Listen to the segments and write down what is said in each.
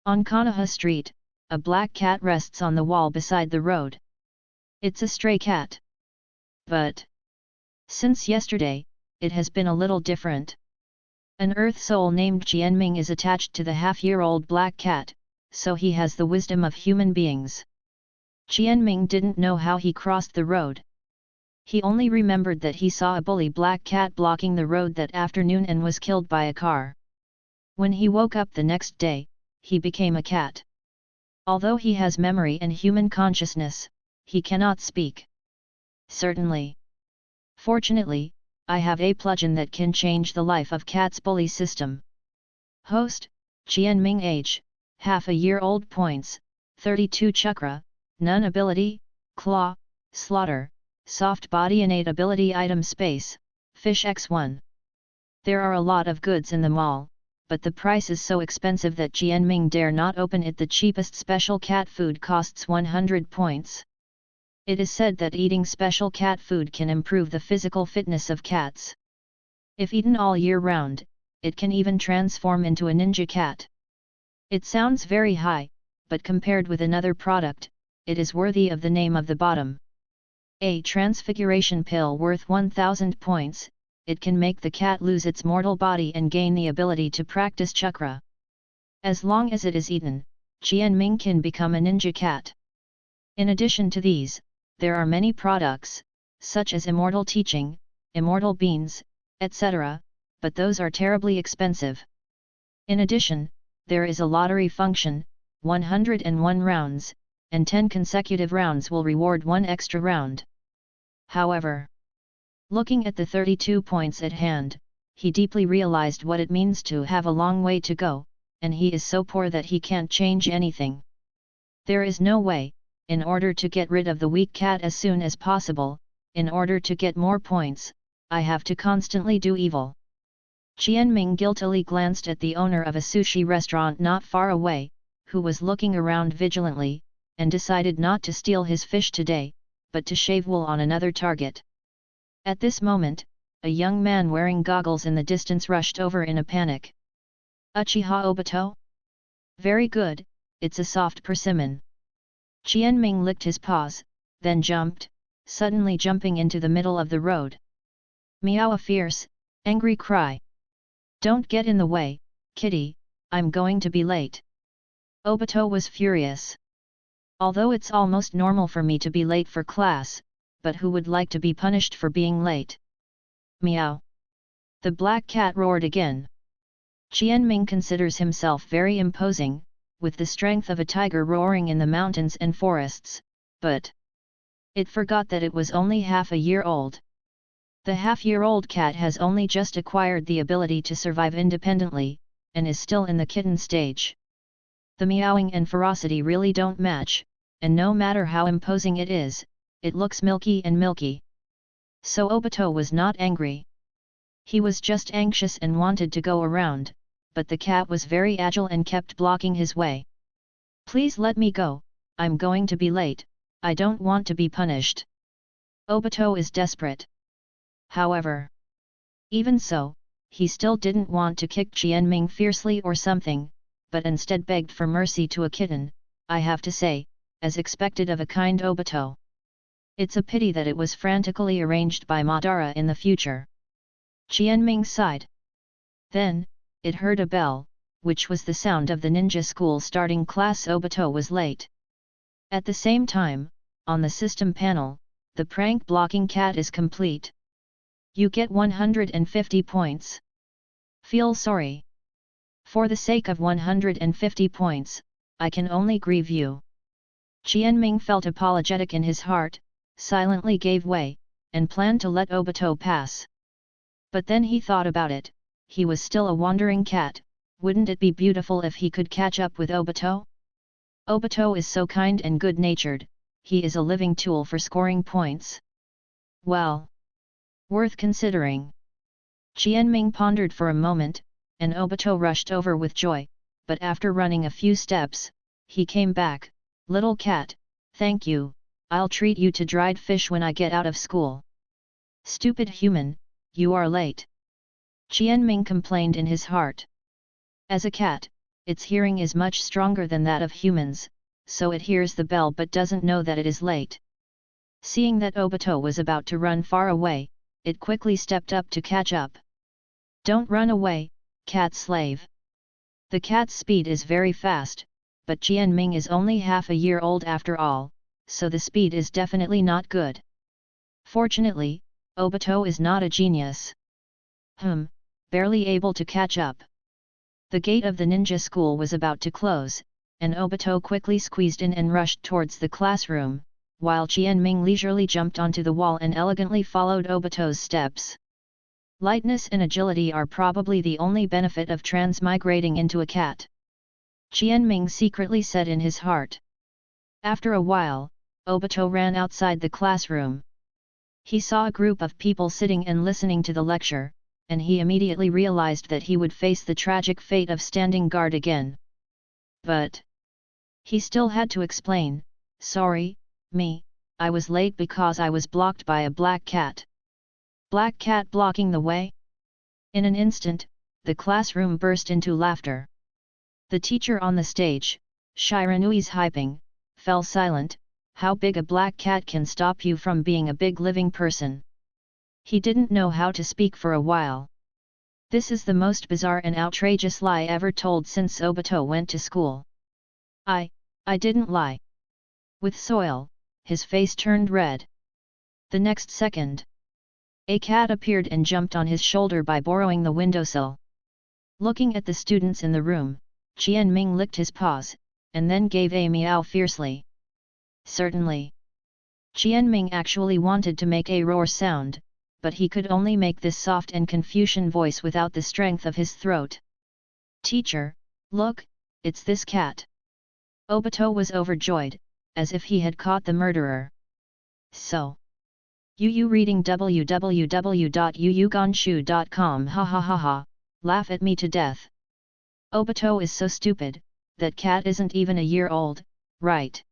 On Konoha Street, a black cat rests on the wall beside the road. It's a stray cat. But since yesterday, it has been a little different. An earth soul named Jianming is attached to the half-year-old black cat, so he has the wisdom of human beings. Jianming didn't know how he crossed the road. He only remembered that he saw a bully black cat blocking the road that afternoon and was killed by a car. When he woke up the next day, he became a cat. Although he has memory and human consciousness, he cannot speak. Certainly. Fortunately, I have a plugin that can change the life of cat's bully system. Host, Jianming age, half a year old points, 32 chakra, none ability, claw, slaughter, soft body innate ability item space, fish x1. There are a lot of goods in the mall, but the price is so expensive that Jianming dare not open it. The cheapest special cat food costs 100 points. It is said that eating special cat food can improve the physical fitness of cats. If eaten all year round, it can even transform into a ninja cat. It sounds very high, but compared with another product, it is worthy of the name of the bottom. A transfiguration pill worth 1000 points, it can make the cat lose its mortal body and gain the ability to practice chakra. As long as it is eaten, Jianming can become a ninja cat. In addition to these, there are many products, such as immortal teaching, immortal beans, etc., but those are terribly expensive. In addition, there is a lottery function, 101 rounds, and 10 consecutive rounds will reward one extra round. However, looking at the 32 points at hand, he deeply realized what it means to have a long way to go, and he is so poor that he can't change anything. There is no way, in order to get rid of the weak cat as soon as possible, in order to get more points, I have to constantly do evil. Jianming guiltily glanced at the owner of a sushi restaurant not far away, who was looking around vigilantly, and decided not to steal his fish today, but to shave wool on another target. At this moment, a young man wearing goggles in the distance rushed over in a panic. Uchiha Obito? Very good, it's a soft persimmon. Jianming licked his paws, then jumped, suddenly jumping into the middle of the road. Meow, a fierce, angry cry. Don't get in the way, kitty, I'm going to be late. Obito was furious. Although it's almost normal for me to be late for class, but who would like to be punished for being late? Meow. The black cat roared again. Jianming considers himself very imposing, with the strength of a tiger roaring in the mountains and forests, but it forgot that it was only half a year old. The half-year-old cat has only just acquired the ability to survive independently, and is still in the kitten stage. The meowing and ferocity really don't match, and no matter how imposing it is, it looks milky and milky. So Obito was not angry. He was just anxious and wanted to go around, but the cat was very agile and kept blocking his way. Please let me go, I'm going to be late, I don't want to be punished. Obito is desperate. However, even so, he still didn't want to kick Jianming fiercely or something, but instead begged for mercy to a kitten, I have to say, as expected of a kind Obito. It's a pity that it was frantically arranged by Madara in the future. Jianming sighed. Then, it heard a bell, which was the sound of the ninja school starting class. Obito was late. At the same time, on the system panel, the prank blocking cat is complete. You get 150 points. Feel sorry. For the sake of 150 points, I can only grieve you. Jianming felt apologetic in his heart, silently gave way, and planned to let Obito pass. But then he thought about it, he was still a wandering cat, wouldn't it be beautiful if he could catch up with Obito? Obito is so kind and good-natured, he is a living tool for scoring points. Well, worth considering. Jianming pondered for a moment, and Obito rushed over with joy, but after running a few steps, he came back. Little cat, thank you, I'll treat you to dried fish when I get out of school. Stupid human, you are late. Jianming complained in his heart. As a cat, its hearing is much stronger than that of humans, so it hears the bell but doesn't know that it is late. Seeing that Obito was about to run far away, it quickly stepped up to catch up. "Don't run away, cat slave." The cat's speed is very fast, but Jianming is only half a year old after all, so the speed is definitely not good. Fortunately, Obito is not a genius. Barely able to catch up. The gate of the ninja school was about to close, and Obito quickly squeezed in and rushed towards the classroom, while Jianming leisurely jumped onto the wall and elegantly followed Obito's steps. Lightness and agility are probably the only benefit of transmigrating into a cat, Jianming secretly said in his heart. After a while, Obito ran outside the classroom. He saw a group of people sitting and listening to the lecture, and he immediately realized that he would face the tragic fate of standing guard again. But he still had to explain, "Sorry, I was late because I was blocked by a black cat." Black cat blocking the way? In an instant, the classroom burst into laughter. The teacher on the stage, Shiranui's hyping, fell silent. How big a black cat can stop you from being a big living person? He didn't know how to speak for a while. This is the most bizarre and outrageous lie ever told since Obito went to school. I didn't lie." With soil, his face turned red. The next second, a cat appeared and jumped on his shoulder by borrowing the windowsill. Looking at the students in the room, Jianming licked his paws, and then gave a meow fiercely. Certainly. Jianming actually wanted to make a roar sound, but he could only make this soft and Confucian voice without the strength of his throat. "Teacher, look, it's this cat." Obito was overjoyed, as if he had caught the murderer. "So. You reading www.yuyuganshu.com ha ha ha ha, laugh at me to death. Obito is so stupid, that cat isn't even a year old, right?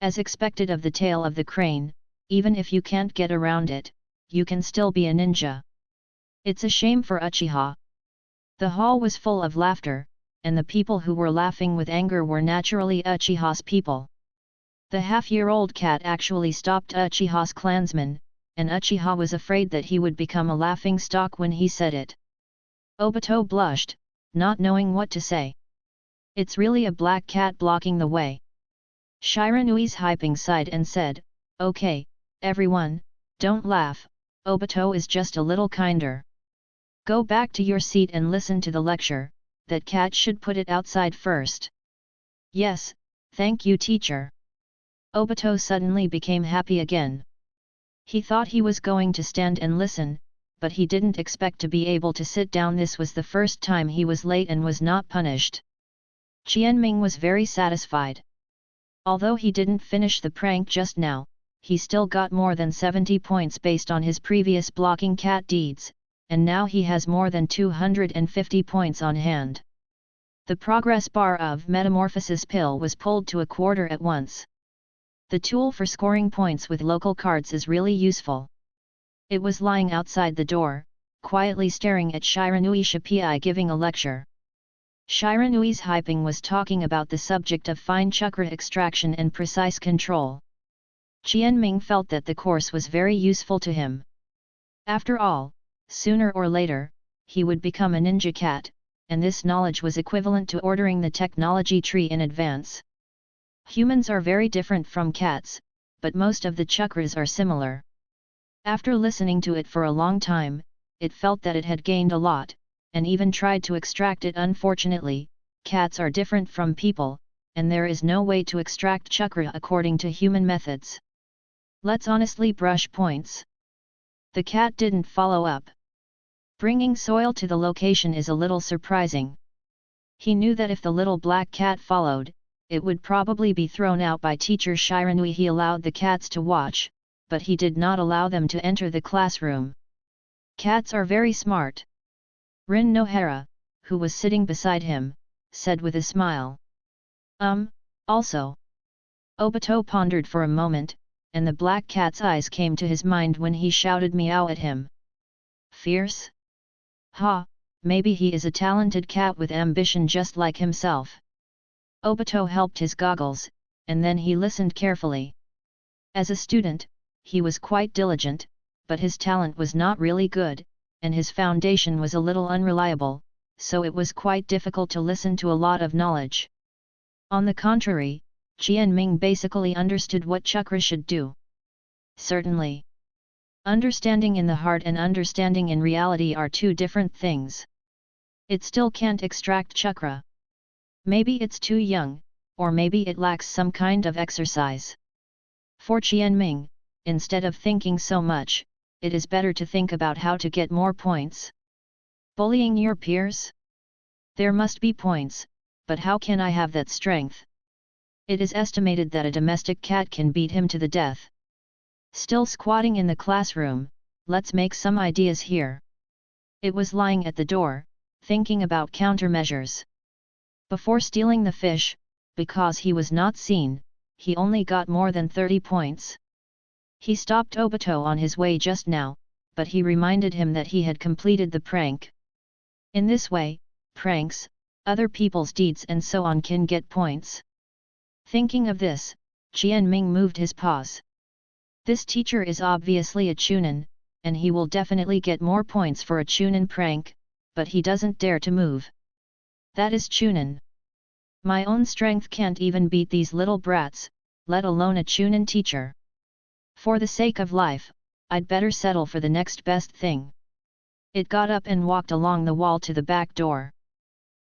As expected of the tail of the crane, even if you can't get around it, you can still be a ninja. It's a shame for Uchiha." The hall was full of laughter, and the people who were laughing with anger were naturally Uchiha's people. The half-year-old cat actually stopped Uchiha's clansmen, and Uchiha was afraid that he would become a laughing stock when he said it. Obito blushed, not knowing what to say. "It's really a black cat blocking the way." Shiranui's hyping sighed and said, "Okay, everyone, don't laugh, Obito is just a little kinder. Go back to your seat and listen to the lecture, that cat should put it outside first." "Yes, thank you teacher." Obito suddenly became happy again. He thought he was going to stand and listen, but he didn't expect to be able to sit down. This was the first time he was late and was not punished. Jianming was very satisfied. Although he didn't finish the prank just now, he still got more than 70 points based on his previous blocking cat deeds, and now he has more than 250 points on hand. The progress bar of Metamorphosis Pill was pulled to a quarter at once. The tool for scoring points with local cards is really useful. It was lying outside the door, quietly staring at Shiranui Shippei giving a lecture. Shiranui's hyping was talking about the subject of fine chakra extraction and precise control. Jianming felt that the course was very useful to him. After all, sooner or later, he would become a ninja cat, and this knowledge was equivalent to ordering the technology tree in advance. Humans are very different from cats, but most of the chakras are similar. After listening to it for a long time, it felt that it had gained a lot, and even tried to extract it. Unfortunately, cats are different from people, and there is no way to extract chakra according to human methods. Let's honestly brush points. The cat didn't follow up. Bringing soil to the location is a little surprising. He knew that if the little black cat followed, it would probably be thrown out by teacher Shiranui. He allowed the cats to watch, but he did not allow them to enter the classroom. Cats are very smart. Rin Nohara, who was sitting beside him, said with a smile. Also. Obito pondered for a moment, and the black cat's eyes came to his mind when he shouted meow at him. Fierce? Ha, maybe he is a talented cat with ambition just like himself. Obito helped his goggles, and then he listened carefully. As a student, he was quite diligent, but his talent was not really good, and his foundation was a little unreliable, so it was quite difficult to listen to a lot of knowledge. On the contrary, Jianming basically understood what chakra should do. Certainly. Understanding in the heart and understanding in reality are two different things. It still can't extract chakra. Maybe it's too young, or maybe it lacks some kind of exercise. For Jianming, instead of thinking so much, it is better to think about how to get more points. Bullying your peers? There must be points, but how can I have that strength? It is estimated that a domestic cat can beat him to the death. Still squatting in the classroom, let's make some ideas here. It was lying at the door, thinking about countermeasures. Before stealing the fish, because he was not seen, he only got more than 30 points. He stopped Obito on his way just now, but he reminded him that he had completed the prank. In this way, pranks, other people's deeds and so on can get points. Thinking of this, Jianming moved his paws. This teacher is obviously a Chunin, and he will definitely get more points for a Chunin prank, but he doesn't dare to move. That is Chunin. My own strength can't even beat these little brats, let alone a Chunin teacher. For the sake of life, I'd better settle for the next best thing. It got up and walked along the wall to the back door.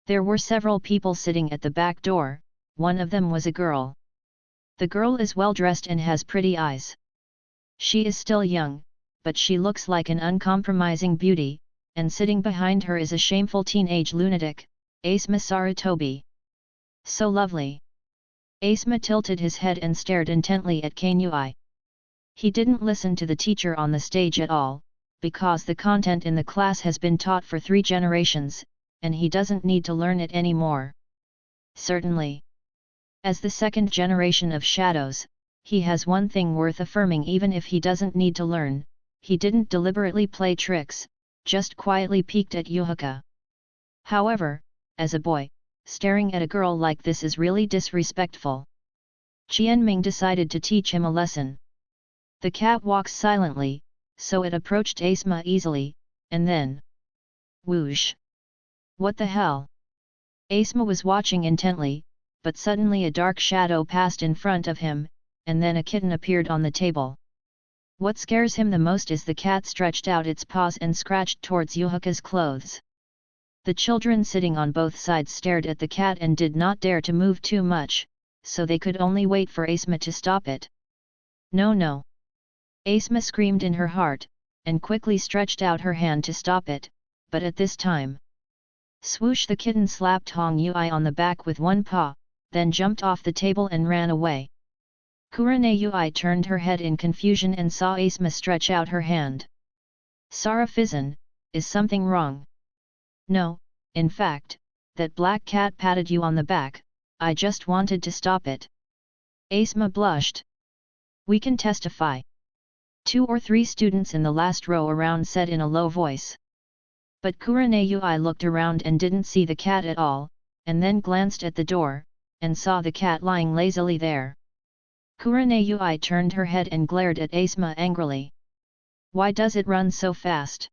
There were several people sitting at the back door, one of them was a girl. The girl is well dressed and has pretty eyes. She is still young, but she looks like an uncompromising beauty, and sitting behind her is a shameful teenage lunatic, Asuma Sarutobi. So lovely. Asuma tilted his head and stared intently at Kanui. He didn't listen to the teacher on the stage at all, because the content in the class has been taught for 3 generations, and he doesn't need to learn it anymore. Certainly. As the second generation of shadows, he has one thing worth affirming even if he doesn't need to learn, he didn't deliberately play tricks, just quietly peeked at Yuhaka. However, as a boy, staring at a girl like this is really disrespectful. Jianming decided to teach him a lesson. The cat walks silently, so it approached Asuma easily, and then... whoosh! What the hell? Asuma was watching intently, but suddenly a dark shadow passed in front of him, and then a kitten appeared on the table. What scares him the most is the cat stretched out its paws and scratched towards Yuhaka's clothes. The children sitting on both sides stared at the cat and did not dare to move too much, so they could only wait for Asuma to stop it. No, no! Asuma screamed in her heart, and quickly stretched out her hand to stop it, but at this time... swoosh! The kitten slapped Hong Yui on the back with one paw, then jumped off the table and ran away. Kurane Yui turned her head in confusion and saw Asuma stretch out her hand. Sara Fizzen, is something wrong? No, in fact, that black cat patted you on the back, I just wanted to stop it. Asuma blushed. We can testify. 2 or 3 students in the last row around said in a low voice. But Kurane Yui looked around and didn't see the cat at all, and then glanced at the door, and saw the cat lying lazily there. Kurane Yui turned her head and glared at Asuma angrily. Why does it run so fast?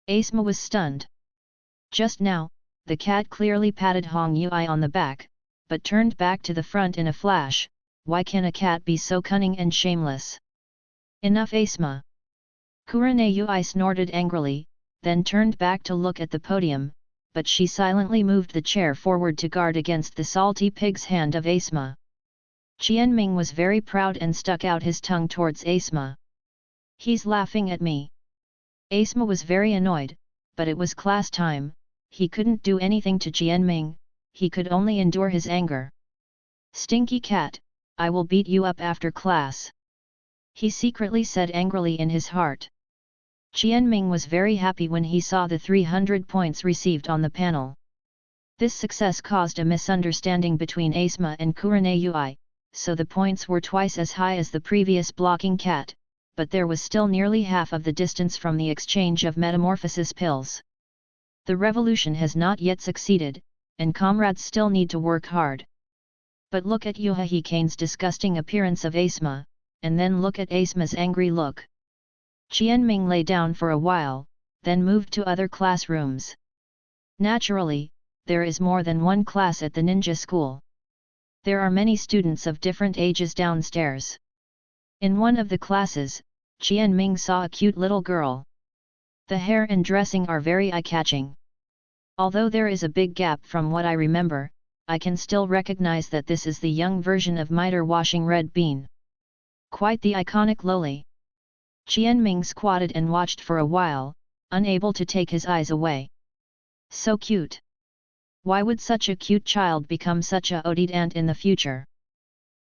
Asuma was stunned. Just now, the cat clearly patted Hong Yui on the back, but turned back to the front in a flash. Why can a cat be so cunning and shameless? Enough, Asuma! Kurane Yui snorted angrily, then turned back to look at the podium, but she silently moved the chair forward to guard against the salty pig's hand of Asuma. Jianming was very proud and stuck out his tongue towards Asuma. He's laughing at me. Asuma was very annoyed, but it was class time, he couldn't do anything to Jianming, he could only endure his anger. Stinky cat, I will beat you up after class. He secretly said angrily in his heart. Jianming was very happy when he saw the 300 points received on the panel. This success caused a misunderstanding between Asuma and Kurane Yui, so the points were twice as high as the previous blocking cat, but there was still nearly half of the distance from the exchange of metamorphosis pills. The revolution has not yet succeeded, and comrades still need to work hard. But look at Yuha Kane's disgusting appearance of Asma, and then look at Asma's angry look. Qianming lay down for a while, then moved to other classrooms. Naturally, there is more than one class at the ninja school. There are many students of different ages downstairs. In one of the classes, Qianming saw a cute little girl. The hair and dressing are very eye-catching. Although there is a big gap from what I remember, I can still recognize that this is the young version of miter washing Red Bean. Quite the iconic loli. Qianming squatted and watched for a while, unable to take his eyes away. So cute. Why would such a cute child become such a odied ant in the future?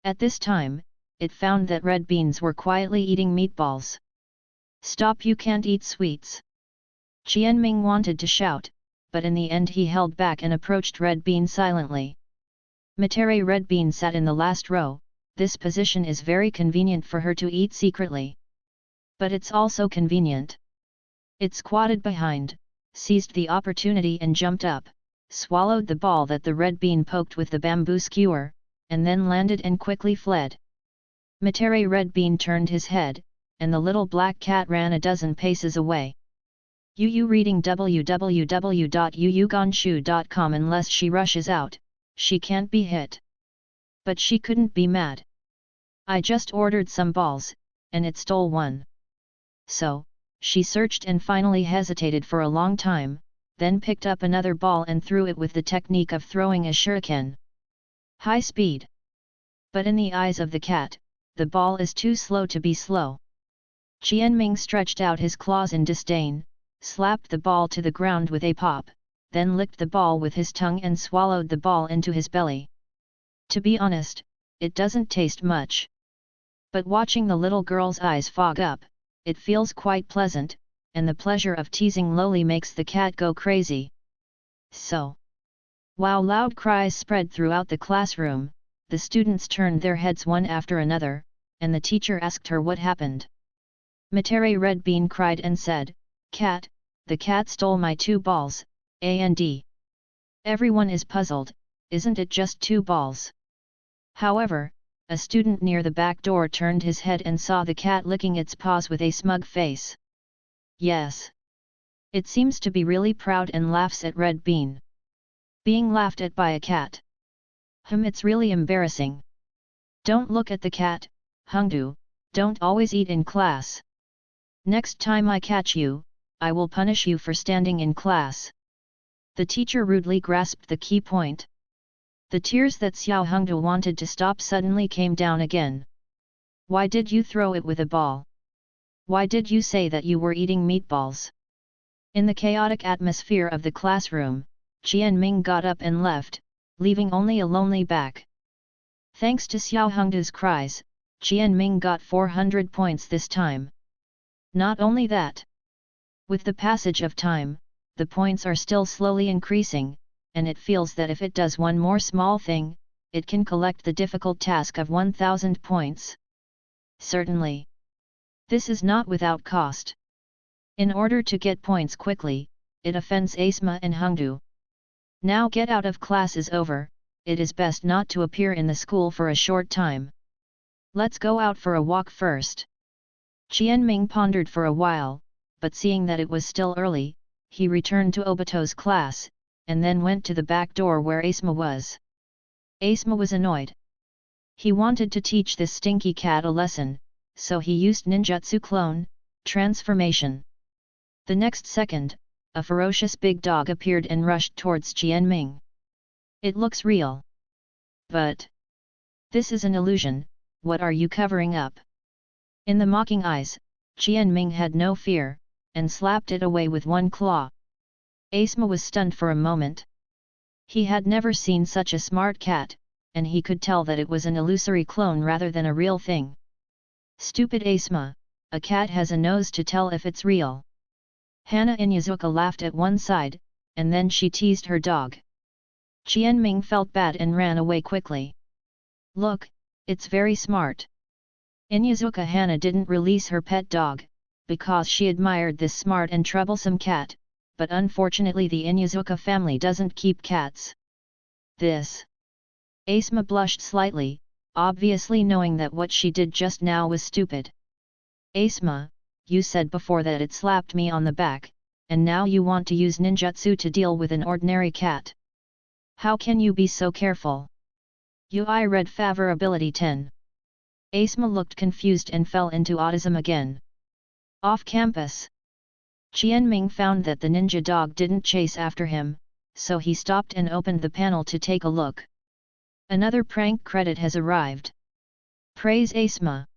At this time, it found that Red Beans were quietly eating meatballs. Stop, you can't eat sweets. Qianming wanted to shout, but in the end he held back and approached Red Bean silently. Matere Red Bean sat in the last row. This position is very convenient for her to eat secretly. But it's also convenient. It squatted behind, seized the opportunity and jumped up, swallowed the ball that the Red Bean poked with the bamboo skewer, and then landed and quickly fled. Matere Red Bean turned his head, and the little black cat ran a dozen paces away. Yu reading www.yuyugonshu.com. Unless she rushes out, she can't be hit. But she couldn't be mad. I just ordered some balls, and it stole one. So, she searched and finally hesitated for a long time, then picked up another ball and threw it with the technique of throwing a shuriken. High speed. But in the eyes of the cat, the ball is too slow to be slow. Qianming stretched out his claws in disdain, slapped the ball to the ground with a pop, then licked the ball with his tongue and swallowed the ball into his belly. To be honest, it doesn't taste much. But watching the little girl's eyes fog up, it feels quite pleasant, and the pleasure of teasing loli makes the cat go crazy. So, while loud cries spread throughout the classroom, the students turned their heads one after another, and the teacher asked her what happened. Matere Red Bean cried and said, "Cat, the cat stole my 2 balls, and." Everyone is puzzled, isn't it just 2 balls? However, a student near the back door turned his head and saw the cat licking its paws with a smug face. Yes. It seems to be really proud and laughs at Red Bean. Being laughed at by a cat. It's really embarrassing. Don't look at the cat, Hungdu, don't always eat in class. Next time I catch you, I will punish you for standing in class. The teacher rudely grasped the key point. The tears that Xiao Hungdu wanted to stop suddenly came down again. Why did you throw it with a ball? Why did you say that you were eating meatballs? In the chaotic atmosphere of the classroom, Qianming got up and left, leaving only a lonely back. Thanks to Xiao Hungdu's cries, Qianming got 400 points this time. Not only that. With the passage of time, the points are still slowly increasing, and it feels that if it does one more small thing, it can collect the difficult task of 1000 points. Certainly. This is not without cost. In order to get points quickly, it offends Asma and Hungdu. Now get out of class is over, it is best not to appear in the school for a short time. Let's go out for a walk first. Qianming pondered for a while, but seeing that it was still early, he returned to Obito's class, and then went to the back door where Asma was. Asma was annoyed. He wanted to teach this stinky cat a lesson, so he used ninjutsu clone, transformation. The next second, a ferocious big dog appeared and rushed towards Qianming. It looks real. But this is an illusion, what are you covering up? In the mocking eyes, Qianming had no fear, and slapped it away with one claw. Asma was stunned for a moment. He had never seen such a smart cat, and he could tell that it was an illusory clone rather than a real thing. Stupid Asma, a cat has a nose to tell if it's real. Hana Inyazuka laughed at one side, and then she teased her dog. Qianming felt bad and ran away quickly. Look, it's very smart. Inyazuka Hana didn't release her pet dog, because she admired this smart and troublesome cat, but unfortunately the Inuzuka family doesn't keep cats. This. Asma blushed slightly, obviously knowing that what she did just now was stupid. Asma, you said before that it slapped me on the back, and now you want to use ninjutsu to deal with an ordinary cat. How can you be so careful? I read favorability 10. Asma looked confused and fell into autism again. Off campus. Qianming found that the ninja dog didn't chase after him, so he stopped and opened the panel to take a look. Another prank credit has arrived. Praise Asma.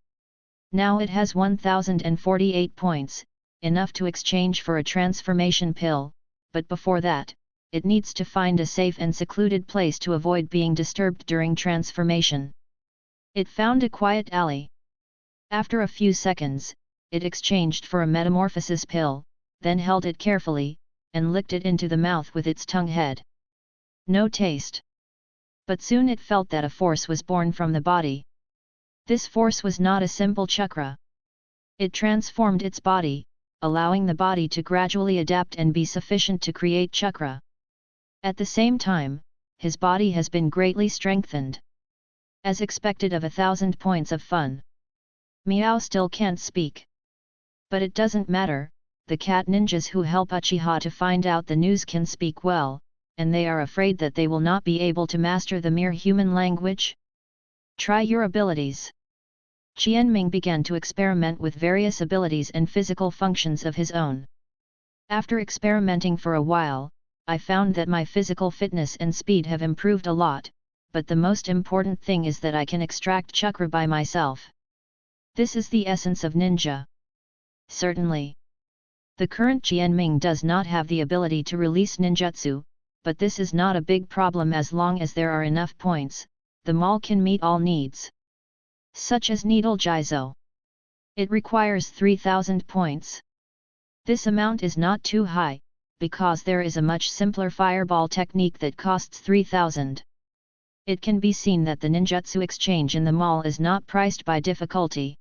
Now it has 1048 points, enough to exchange for a transformation pill, but before that, it needs to find a safe and secluded place to avoid being disturbed during transformation. It found a quiet alley. After a few seconds, it exchanged for a metamorphosis pill, then held it carefully, and licked it into the mouth with its tongue head. No taste. But soon it felt that a force was born from the body. This force was not a simple chakra. It transformed its body, allowing the body to gradually adapt and be sufficient to create chakra. At the same time, his body has been greatly strengthened. As expected of 1,000 points of fun. Meow still can't speak. But it doesn't matter, the cat ninjas who help Uchiha to find out the news can speak well, and they are afraid that they will not be able to master the mere human language. Try your abilities. Qianming began to experiment with various abilities and physical functions of his own. After experimenting for a while, I found that my physical fitness and speed have improved a lot, but the most important thing is that I can extract chakra by myself. This is the essence of ninja. Certainly. The current Qianming does not have the ability to release ninjutsu, but this is not a big problem as long as there are enough points, the mall can meet all needs. Such as needle jizo. It requires 3,000 points. This amount is not too high, because there is a much simpler fireball technique that costs 3,000. It can be seen that the ninjutsu exchange in the mall is not priced by difficulty.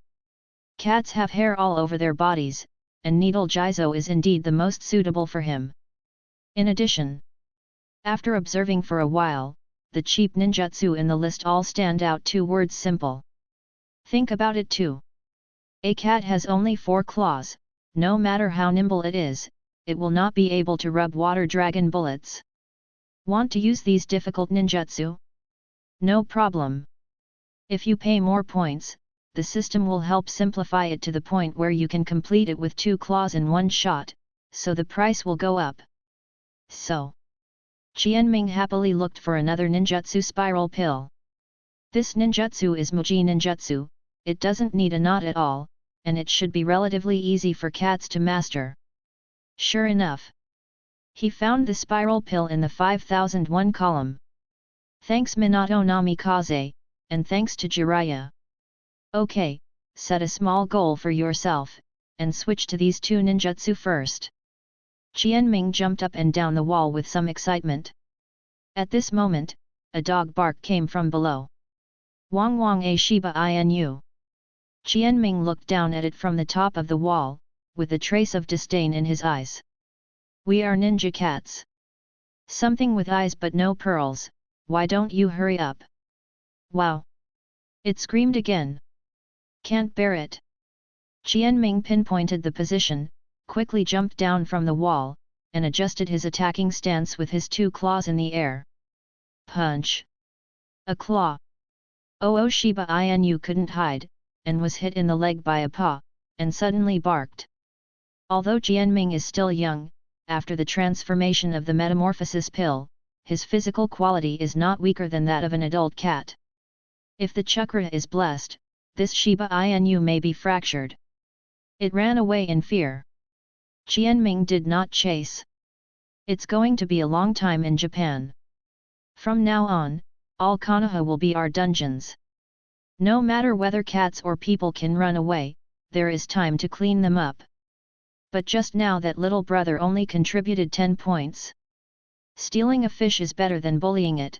Cats have hair all over their bodies, and needle jizo is indeed the most suitable for him. In addition, after observing for a while, the cheap ninjutsu in the list all stand out 2 words simple. Think about it too. A cat has only 4 claws, no matter how nimble it is, it will not be able to rub water dragon bullets. Want to use these difficult ninjutsu? No problem. If you pay more points, the system will help simplify it to the point where you can complete it with 2 claws in one shot, so the price will go up. So, Qianming happily looked for another ninjutsu spiral pill. This ninjutsu is Muji ninjutsu, it doesn't need a knot at all, and it should be relatively easy for cats to master. Sure enough. He found the spiral pill in the 5001 column. Thanks Minato Namikaze, and thanks to Jiraiya. Okay, set a small goal for yourself, and switch to these 2 ninjutsu first. Qianming jumped up and down the wall with some excitement. At this moment, a dog bark came from below. Wang Wang a Shiba Inu. Qianming looked down at it from the top of the wall, with a trace of disdain in his eyes. We are ninja cats. Something with eyes but no pearls, why don't you hurry up? Wow! It screamed again. Can't bear it. Qianming pinpointed the position, quickly jumped down from the wall, and adjusted his attacking stance with his 2 claws in the air. Punch! A claw! Shiba Inu couldn't hide, and was hit in the leg by a paw, and suddenly barked. Although Qianming is still young, after the transformation of the metamorphosis pill, his physical quality is not weaker than that of an adult cat. If the chakra is blessed, this Shiba Inu may be fractured. It ran away in fear. Qianming did not chase. It's going to be a long time in Japan. From now on, all Konoha will be our dungeons. No matter whether cats or people can run away, there is time to clean them up. But just now that little brother only contributed 10 points. Stealing a fish is better than bullying it.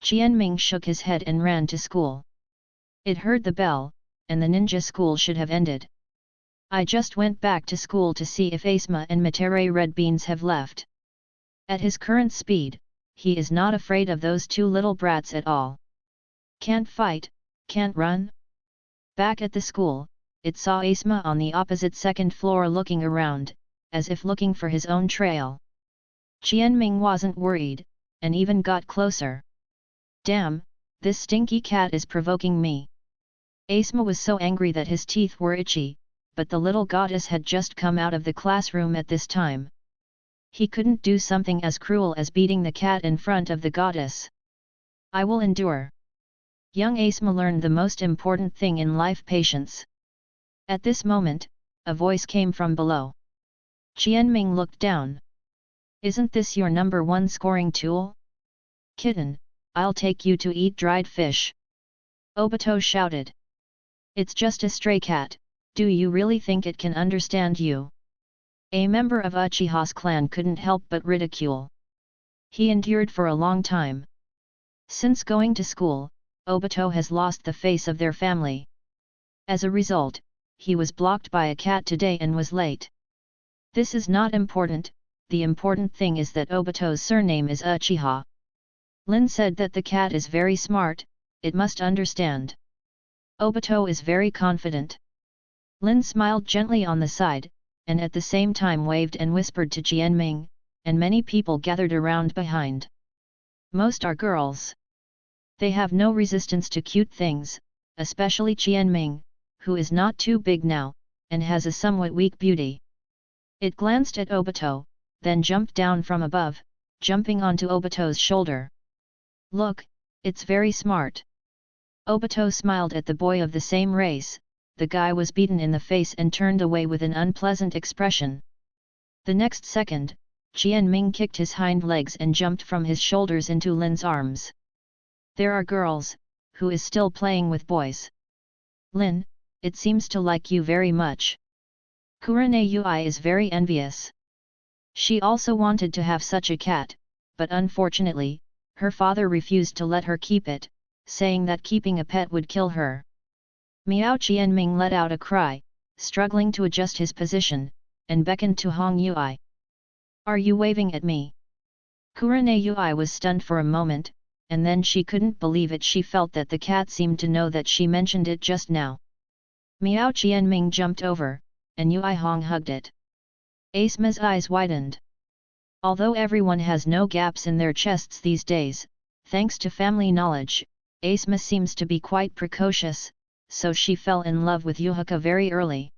Qianming shook his head and ran to school. It heard the bell, and the ninja school should have ended. I just went back to school to see if Asma and Matere Red Beans have left. At his current speed, he is not afraid of those two little brats at all. Can't fight, can't run? Back at the school, it saw Asma on the opposite second floor looking around, as if looking for his own trail. Qianming wasn't worried, and even got closer. Damn, this stinky cat is provoking me. Asma was so angry that his teeth were itchy, but the little goddess had just come out of the classroom at this time. He couldn't do something as cruel as beating the cat in front of the goddess. I will endure. Young Asma learned the most important thing in life: patience. At this moment, a voice came from below. Qianming looked down. Isn't this your number one scoring tool? Kitten, I'll take you to eat dried fish. Obito shouted. It's just a stray cat, do you really think it can understand you? A member of Uchiha's clan couldn't help but ridicule. He endured for a long time. Since going to school, Obito has lost the face of their family. As a result, he was blocked by a cat today and was late. This is not important, the important thing is that Obito's surname is Uchiha. Lin said that the cat is very smart, it must understand. Obito is very confident. Lin smiled gently on the side, and at the same time waved and whispered to Qianming, and many people gathered around behind. Most are girls. They have no resistance to cute things, especially Qianming, who is not too big now, and has a somewhat weak beauty. It glanced at Obito, then jumped down from above, jumping onto Obito's shoulder. Look, it's very smart. Obito smiled at the boy of the same race. The guy was beaten in the face and turned away with an unpleasant expression. The next second, Qianming kicked his hind legs and jumped from his shoulders into Lin's arms. There are girls, who is still playing with boys. Lin, it seems to like you very much. Kurane Ui is very envious. She also wanted to have such a cat, but unfortunately, her father refused to let her keep it, saying that keeping a pet would kill her. Miao Qianming let out a cry, struggling to adjust his position, and beckoned to Hong Yui. Are you waving at me? Kurane Yui was stunned for a moment, and then she couldn't believe it. She felt that the cat seemed to know that she mentioned it just now. Miao Qianming jumped over, and Yui Hong hugged it. Asma's eyes widened. Although everyone has no gaps in their chests these days, thanks to family knowledge, Asma seems to be quite precocious, so she fell in love with Yuhaka very early.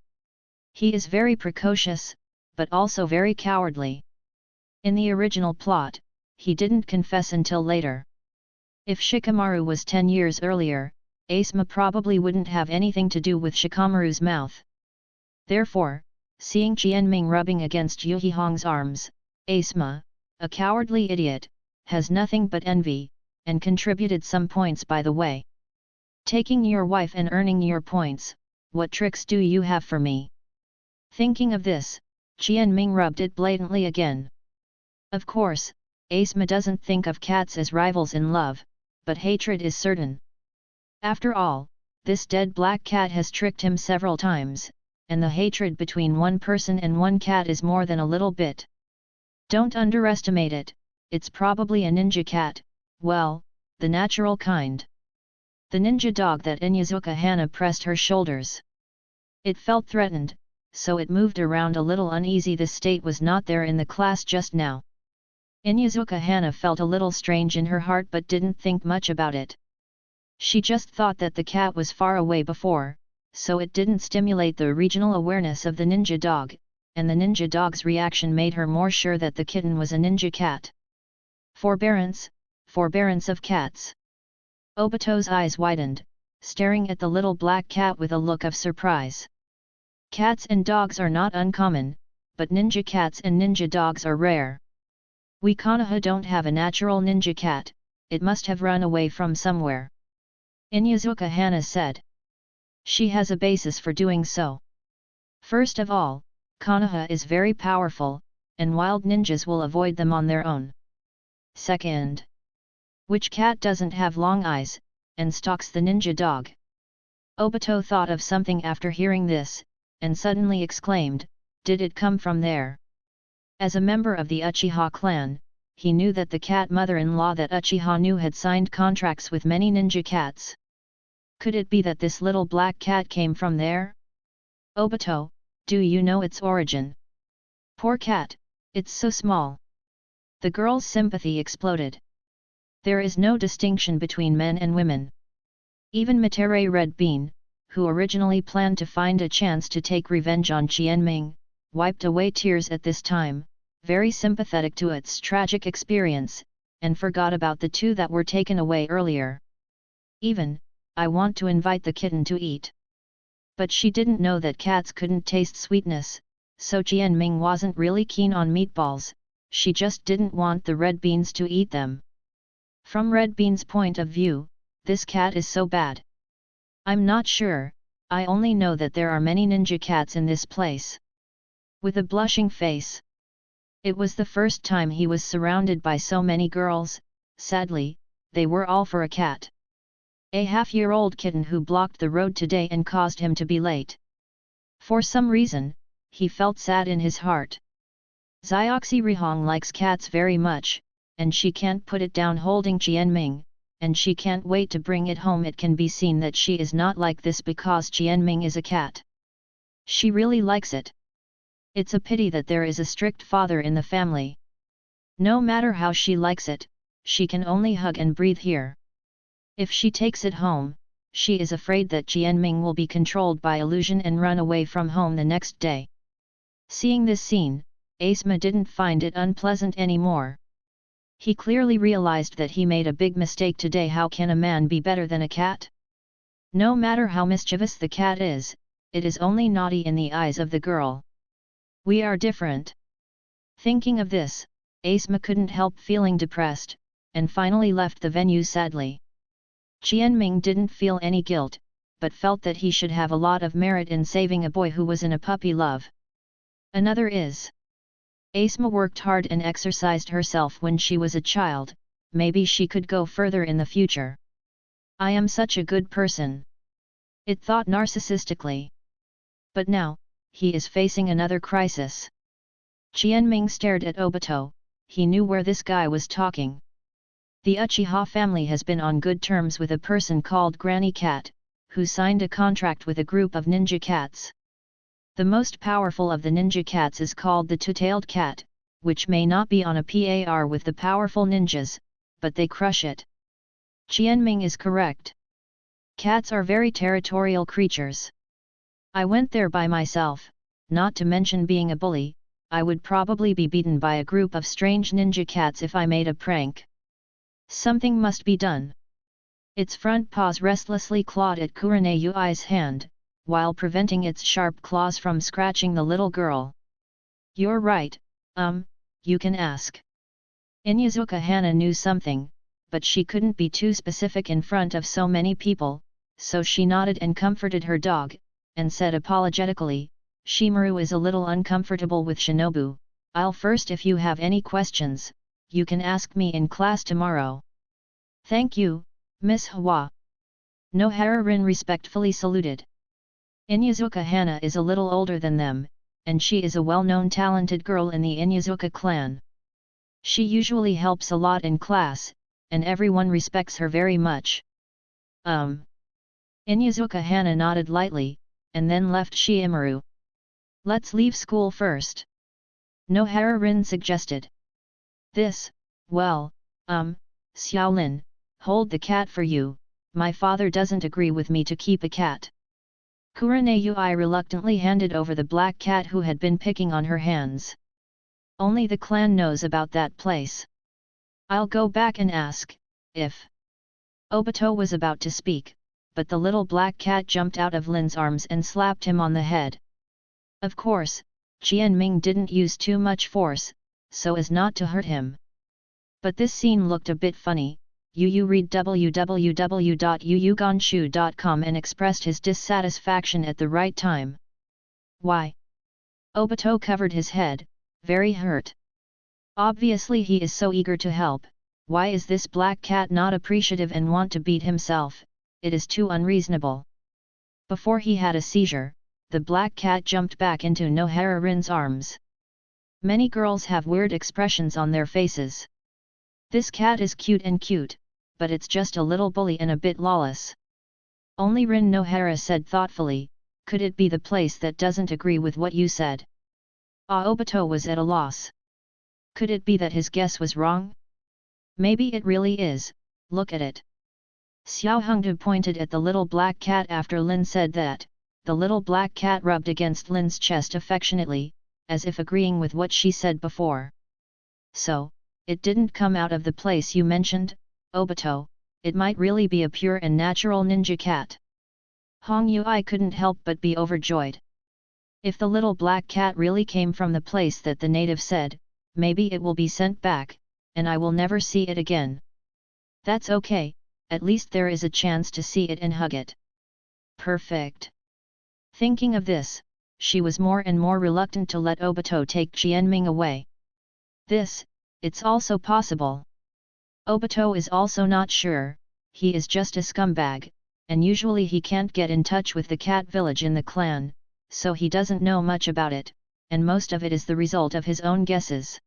He is very precocious, but also very cowardly. In the original plot, he didn't confess until later. If Shikamaru was 10 years earlier, Asma probably wouldn't have anything to do with Shikamaru's mouth. Therefore, seeing Qianming rubbing against Yu Hong's arms, Asma, a cowardly idiot, has nothing but envy, and contributed some points by the way. Taking your wife and earning your points, what tricks do you have for me? Thinking of this, Qianming rubbed it blatantly again. Of course, Asma doesn't think of cats as rivals in love, but hatred is certain. After all, this dead black cat has tricked him several times, and the hatred between one person and one cat is more than a little bit. Don't underestimate it, it's probably a ninja cat, well, the natural kind. The ninja dog that Inyazuka Hana pressed her shoulders. It felt threatened, so it moved around a little uneasy. The state was not there in the class just now. Inyazuka Hana felt a little strange in her heart but didn't think much about it. She just thought that the cat was far away before, so it didn't stimulate the regional awareness of the ninja dog, and the ninja dog's reaction made her more sure that the kitten was a ninja cat. Forbearance, forbearance of cats. Obito's eyes widened, staring at the little black cat with a look of surprise. Cats and dogs are not uncommon, but ninja cats and ninja dogs are rare. We Konoha don't have a natural ninja cat, it must have run away from somewhere. Inyazuka Hana said. She has a basis for doing so. First of all, Konoha is very powerful, and wild ninjas will avoid them on their own. Second, which cat doesn't have long eyes, and stalks the ninja dog? Obito thought of something after hearing this, and suddenly exclaimed, "Did it come from there?" As a member of the Uchiha clan, he knew that the cat mother-in-law that Uchiha knew had signed contracts with many ninja cats. Could it be that this little black cat came from there? Obito, do you know its origin? Poor cat, it's so small. The girl's sympathy exploded. There is no distinction between men and women. Even Matere Red Bean, who originally planned to find a chance to take revenge on Qianming, wiped away tears at this time, very sympathetic to its tragic experience, and forgot about the two that were taken away earlier. Even, I want to invite the kitten to eat. But she didn't know that cats couldn't taste sweetness, so Qianming wasn't really keen on meatballs, she just didn't want the Red Beans to eat them. From Red Bean's point of view, this cat is so bad. I'm not sure, I only know that there are many ninja cats in this place. With a blushing face. It was the first time he was surrounded by so many girls, sadly, they were all for a cat. A half-year-old kitten who blocked the road today and caused him to be late. For some reason, he felt sad in his heart. Zioxi Rihong likes cats very much, and she can't put it down holding Qianming, and she can't wait to bring it home. It can be seen that she is not like this because Qianming is a cat. She really likes it. It's a pity that there is a strict father in the family. No matter how she likes it, she can only hug and breathe here. If she takes it home, she is afraid that Qianming will be controlled by illusion and run away from home the next day. Seeing this scene, Asma didn't find it unpleasant anymore. He clearly realized that he made a big mistake today. How can a man be better than a cat? No matter how mischievous the cat is, it is only naughty in the eyes of the girl. We are different. Thinking of this, Asma couldn't help feeling depressed, and finally left the venue sadly. Qianming didn't feel any guilt, but felt that he should have a lot of merit in saving a boy who was in a puppy love. Another is. Asma worked hard and exercised herself when she was a child, maybe she could go further in the future. I am such a good person. It thought narcissistically. But now, he is facing another crisis. Qianming stared at Obito, he knew where this guy was talking. The Uchiha family has been on good terms with a person called Granny Cat, who signed a contract with a group of ninja cats. The most powerful of the ninja cats is called the two-tailed cat, which may not be on a par with the powerful ninjas, but they crush it. Qianming is correct. Cats are very territorial creatures. I went there by myself, not to mention being a bully, I would probably be beaten by a group of strange ninja cats if I made a prank. Something must be done. Its front paws restlessly clawed at Kurenayui's hand, while preventing its sharp claws from scratching the little girl. You're right, you can ask. Inyazuka Hana knew something, but she couldn't be too specific in front of so many people, so she nodded and comforted her dog, and said apologetically, Shimaru is a little uncomfortable with Shinobu. I'll first. If you have any questions, you can ask me in class tomorrow. Thank you, Miss Hwa. Nohara-rin respectfully saluted. Inyazuka Hana is a little older than them, and she is a well-known talented girl in the Inyazuka clan. She usually helps a lot in class, and everyone respects her very much. Inyazuka Hana nodded lightly, and then left Shimaru. Let's leave school first. Nohara-rin suggested. This, well, Xiaolin, hold the cat for you, my father doesn't agree with me to keep a cat. Kurenayui reluctantly handed over the black cat who had been picking on her hands. Only the clan knows about that place. I'll go back and ask, if... Obito was about to speak, but the little black cat jumped out of Lin's arms and slapped him on the head. Of course, Qianming didn't use too much force, so as not to hurt him. But this scene looked a bit funny. Yu read www.yuyuganshu.com and expressed his dissatisfaction at the right time. Why? Obito covered his head, very hurt. Obviously he is so eager to help, why is this black cat not appreciative and want to beat himself? It is too unreasonable. Before he had a seizure, the black cat jumped back into Nohara Rin's arms. Many girls have weird expressions on their faces. This cat is cute, but it's just a little bully and a bit lawless. Only Rin Nohara said thoughtfully, could it be the place that doesn't agree with what you said? Obito was at a loss. Could it be that his guess was wrong? Maybe it really is, look at it. Xiao Hongdu pointed at the little black cat after Lin said that. The little black cat rubbed against Lin's chest affectionately, as if agreeing with what she said before. So, it didn't come out of the place you mentioned, Obito, it might really be a pure and natural ninja cat. Hong Yui couldn't help but be overjoyed. If the little black cat really came from the place that the native said, maybe it will be sent back, and I will never see it again. That's okay, at least there is a chance to see it and hug it. Perfect. Thinking of this, she was more and more reluctant to let Obito take Jianming away. It's also possible. Obito is also not sure, he is just a scumbag, and usually he can't get in touch with the cat village in the clan, so he doesn't know much about it, and most of it is the result of his own guesses.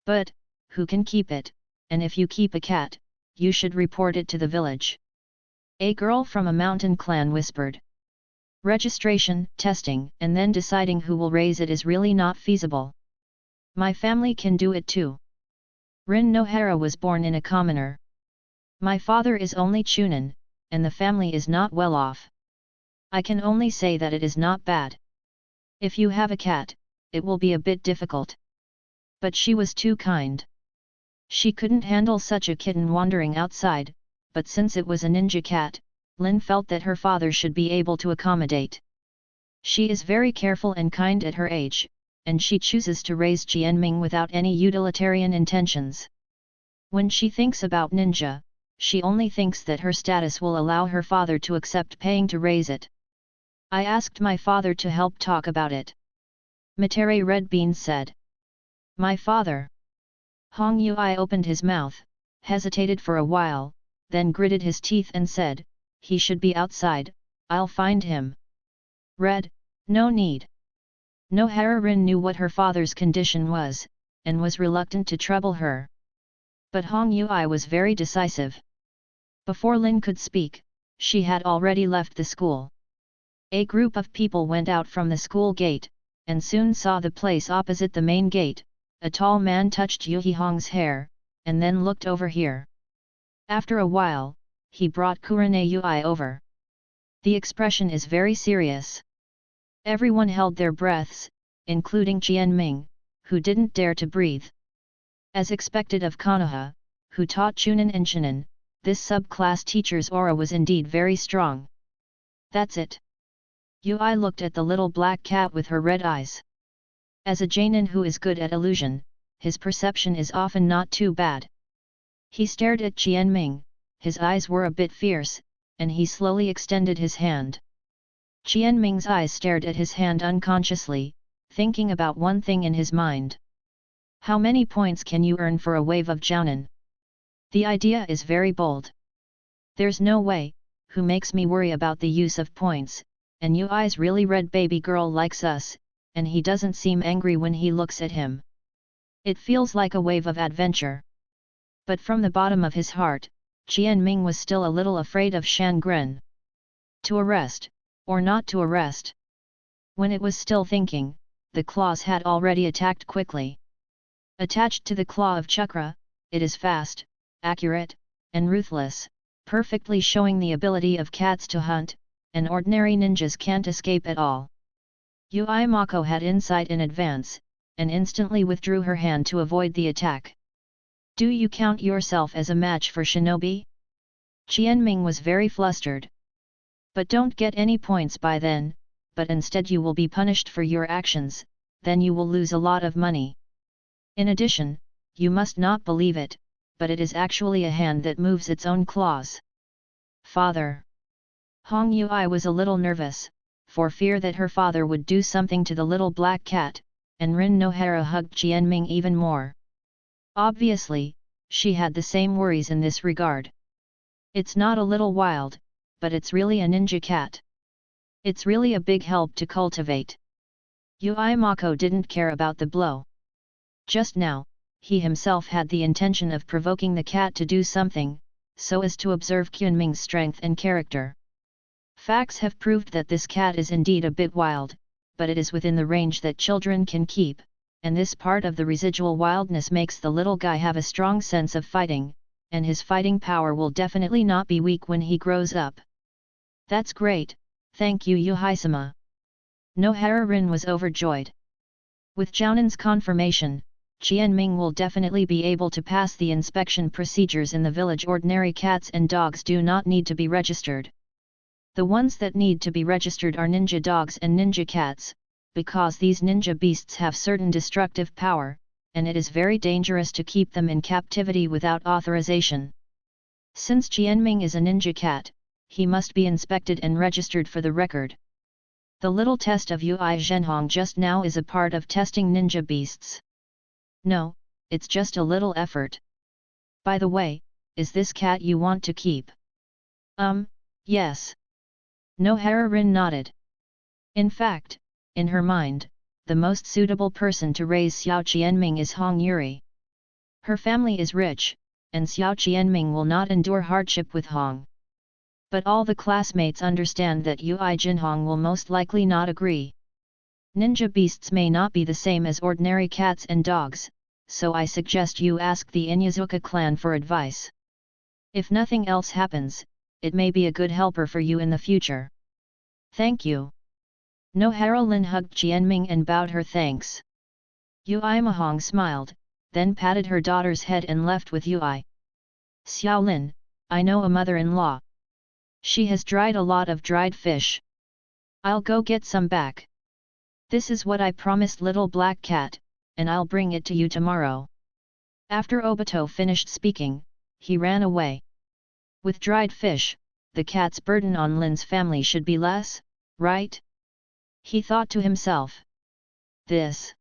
But, who can keep it, and if you keep a cat, you should report it to the village. A girl from a mountain clan whispered. Registration, testing, and then deciding who will raise it is really not feasible. My family can do it too. Rin Nohara was born in a commoner. My father is only Chunin, and the family is not well off. I can only say that it is not bad. If you have a cat, it will be a bit difficult. But she was too kind. She couldn't handle such a kitten wandering outside, but since it was a ninja cat, Lin felt that her father should be able to accommodate. She is very careful and kind at her age, and she chooses to raise Jianming without any utilitarian intentions. When she thinks about ninja, she only thinks that her status will allow her father to accept paying to raise it. I asked my father to help talk about it. Matere Red Bean said. My father. Hong Yui opened his mouth, hesitated for a while, then gritted his teeth and said, he should be outside, I'll find him. Red, no need. Nohara Rin knew what her father's condition was, and was reluctant to trouble her. But Hong Yui was very decisive. Before Lin could speak, she had already left the school. A group of people went out from the school gate, and soon saw the place opposite the main gate. A tall man touched Yu Hong's hair, and then looked over here. After a while, he brought Kurane Yui over. The expression is very serious. Everyone held their breaths, including Jianming, who didn't dare to breathe. As expected of Konoha, who taught Chunin and Shinin, this subclass teacher's aura was indeed very strong. That's it. Yui looked at the little black cat with her red eyes. As a Jainin who is good at illusion, his perception is often not too bad. He stared at Jianming, his eyes were a bit fierce, and he slowly extended his hand. Jianming's eyes stared at his hand unconsciously, thinking about one thing in his mind. How many points can you earn for a wave of Jounin? The idea is very bold. There's no way, who makes me worry about the use of points, and Yui's really red baby girl likes us, and he doesn't seem angry when he looks at him. It feels like a wave of adventure. But from the bottom of his heart, Jianming was still a little afraid of Shan Gren. To arrest, or not to arrest? When it was still thinking, the claws had already attacked quickly. Attached to the claw of Chakra, it is fast, accurate, and ruthless, perfectly showing the ability of cats to hunt, and ordinary ninjas can't escape at all. Yui Mako had insight in advance, and instantly withdrew her hand to avoid the attack. Do you count yourself as a match for Shinobi? Jianming was very flustered. But don't get any points by then, but instead you will be punished for your actions, then you will lose a lot of money. In addition, you must not believe it, but it is actually a hand that moves its own claws. Father. Hong Yui was a little nervous, for fear that her father would do something to the little black cat, and Rin Nohara hugged Jianming even more. Obviously, she had the same worries in this regard. It's not a little wild, but it's really a ninja cat. It's really a big help to cultivate. Ui Mako didn't care about the blow. Just now, he himself had the intention of provoking the cat to do something, so as to observe Kunming's strength and character. Facts have proved that this cat is indeed a bit wild, but it is within the range that children can keep, and this part of the residual wildness makes the little guy have a strong sense of fighting, and his fighting power will definitely not be weak when he grows up. That's great, thank you Yuhai-sama. Nohara-rin was overjoyed. With Jiaonin's confirmation, Qianming will definitely be able to pass the inspection procedures in the village. Ordinary cats and dogs do not need to be registered. The ones that need to be registered are ninja dogs and ninja cats, because these ninja beasts have certain destructive power, and it is very dangerous to keep them in captivity without authorization. Since Qianming is a ninja cat, he must be inspected and registered for the record. The little test of Yui Zhenhong just now is a part of testing ninja beasts. No, it's just a little effort. By the way, is this cat you want to keep? Yes. Nohara-rin nodded. In fact, in her mind, the most suitable person to raise Xiao Qianming is Hong Yuri. Her family is rich, and Xiao Qianming will not endure hardship with Hong. But all the classmates understand that Yui Jinhong will most likely not agree. Ninja beasts may not be the same as ordinary cats and dogs, so I suggest you ask the Inyazuka clan for advice. If nothing else happens, it may be a good helper for you in the future. Thank you. Nohara-rin hugged Qianming and bowed her thanks. Yui Mahong smiled, then patted her daughter's head and left with Yui. Xiaolin, I know a mother-in-law. She has dried a lot of dried fish. I'll go get some back. This is what I promised little black cat, and I'll bring it to you tomorrow. After Obito finished speaking, he ran away. With dried fish, the cat's burden on Lin's family should be less, right? He thought to himself. This.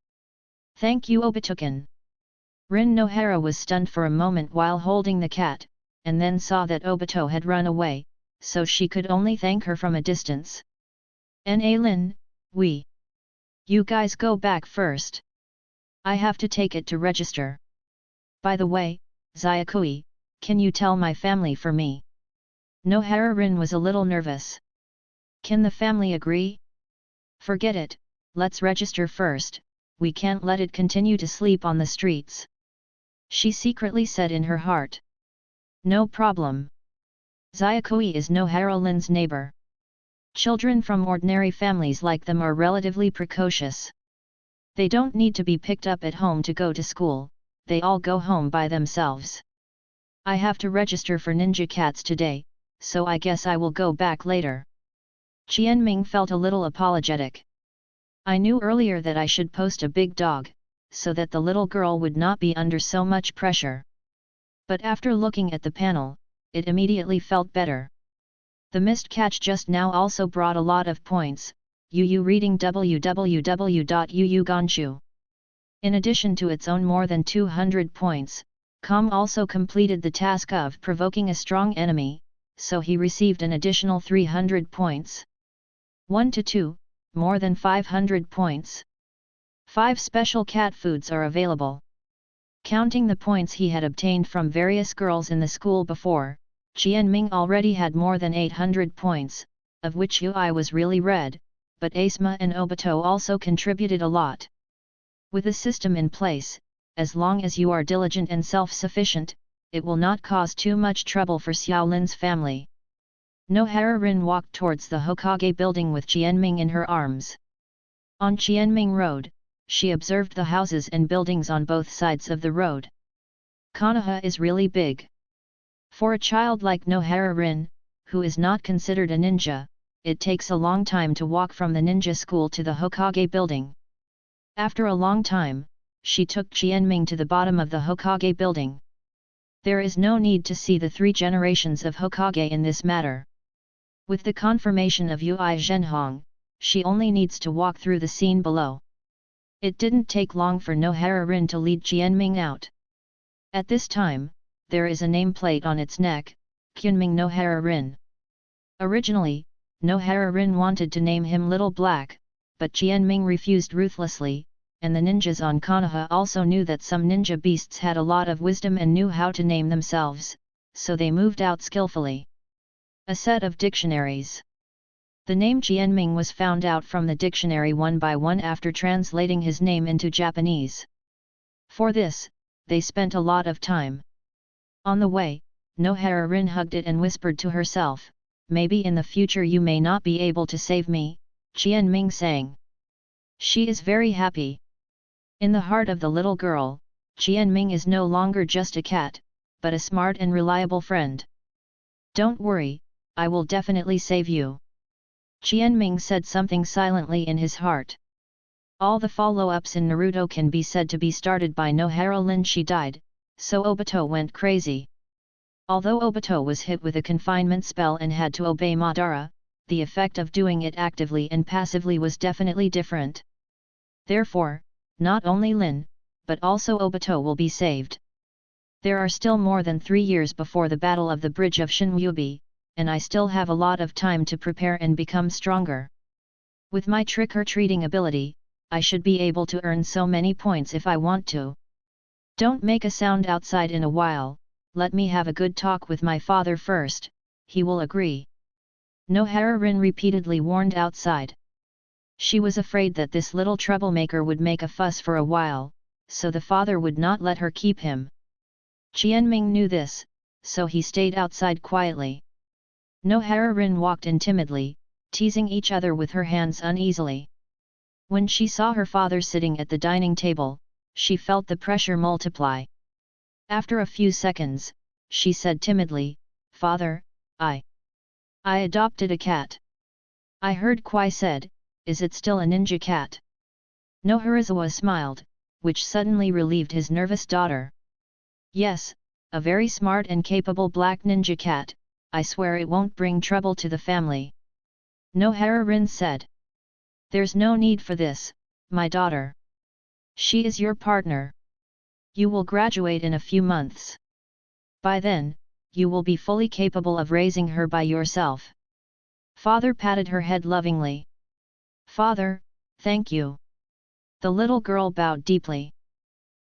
Thank you Obito-kun. Rin Nohara was stunned for a moment while holding the cat, and then saw that Obito had run away, so she could only thank her from a distance. N.A. Lin, you guys go back first. I have to take it to register. By the way, Zayakui, can you tell my family for me? Nohara-rin was a little nervous. Can the family agree? Forget it, let's register first, we can't let it continue to sleep on the streets. She secretly said in her heart. No problem. Zayakui is Nohara-rin's neighbor. Children from ordinary families like them are relatively precocious. They don't need to be picked up at home to go to school, they all go home by themselves. I have to register for ninja cats today, so I guess I will go back later. Qianming felt a little apologetic. I knew earlier that I should post a big dog, so that the little girl would not be under so much pressure. But after looking at the panel, it immediately felt better. The missed catch just now also brought a lot of points, UU reading www.UU In addition to its own more than 200 points, Com also completed the task of provoking a strong enemy, so he received an additional 300 points. 1 to 2, more than 500 points. 5 special cat foods are available. Counting the points he had obtained from various girls in the school before, Qianming already had more than 800 points, of which Yui was really red, but Asma and Obito also contributed a lot. With a system in place, as long as you are diligent and self-sufficient, it will not cause too much trouble for Xiaolin's family. Nohara-rin walked towards the Hokage building with Qianming in her arms. On Qianming Road, she observed the houses and buildings on both sides of the road. Konoha is really big. For a child like Nohara-rin, who is not considered a ninja, it takes a long time to walk from the ninja school to the Hokage building. After a long time, she took Qianming to the bottom of the Hokage building. There is no need to see the 3 generations of Hokage in this matter. With the confirmation of Yui Zhenhong, she only needs to walk through the scene below. It didn't take long for Nohara-rin to lead Qianming out. At this time, there is a nameplate on its neck, Kunming Nohara-rin. Originally, Nohara Rin wanted to name him Little Black, but Jianming refused ruthlessly, and the ninjas on Konoha also knew that some ninja beasts had a lot of wisdom and knew how to name themselves, so they moved out skillfully. A set of dictionaries. The name Jianming was found out from the dictionary one by one after translating his name into Japanese. For this, they spent a lot of time. On the way, Nohara Rin hugged it and whispered to herself, "Maybe in the future you may not be able to save me," Jianming sang. She is very happy. In the heart of the little girl, Jianming is no longer just a cat, but a smart and reliable friend. "Don't worry, I will definitely save you." Jianming said something silently in his heart. All the follow-ups in Naruto can be said to be started by Nohara Rin. She died, so Obito went crazy. Although Obito was hit with a confinement spell and had to obey Madara, the effect of doing it actively and passively was definitely different. Therefore, not only Lin, but also Obito will be saved. There are still more than 3 years before the Battle of the Bridge of Shinwubi, and I still have a lot of time to prepare and become stronger. With my trick-or-treating ability, I should be able to earn so many points if I want to. Don't make a sound outside in a while, let me have a good talk with my father first, he will agree. Nohara Rin repeatedly warned outside. She was afraid that this little troublemaker would make a fuss for a while, so the father would not let her keep him. Jianming knew this, so he stayed outside quietly. Nohara Rin walked in timidly, teasing each other with her hands uneasily. When she saw her father sitting at the dining table, she felt the pressure multiply. After a few seconds, she said timidly, "Father, I adopted a cat." "I heard Kwai said, is it still a ninja cat?" Noharazawa smiled, which suddenly relieved his nervous daughter. "Yes, a very smart and capable black ninja cat, I swear it won't bring trouble to the family." Nohara Rin said. "There's no need for this, my daughter. She is your partner. You will graduate in a few months. By then, you will be fully capable of raising her by yourself." Father patted her head lovingly. "Father, thank you." The little girl bowed deeply.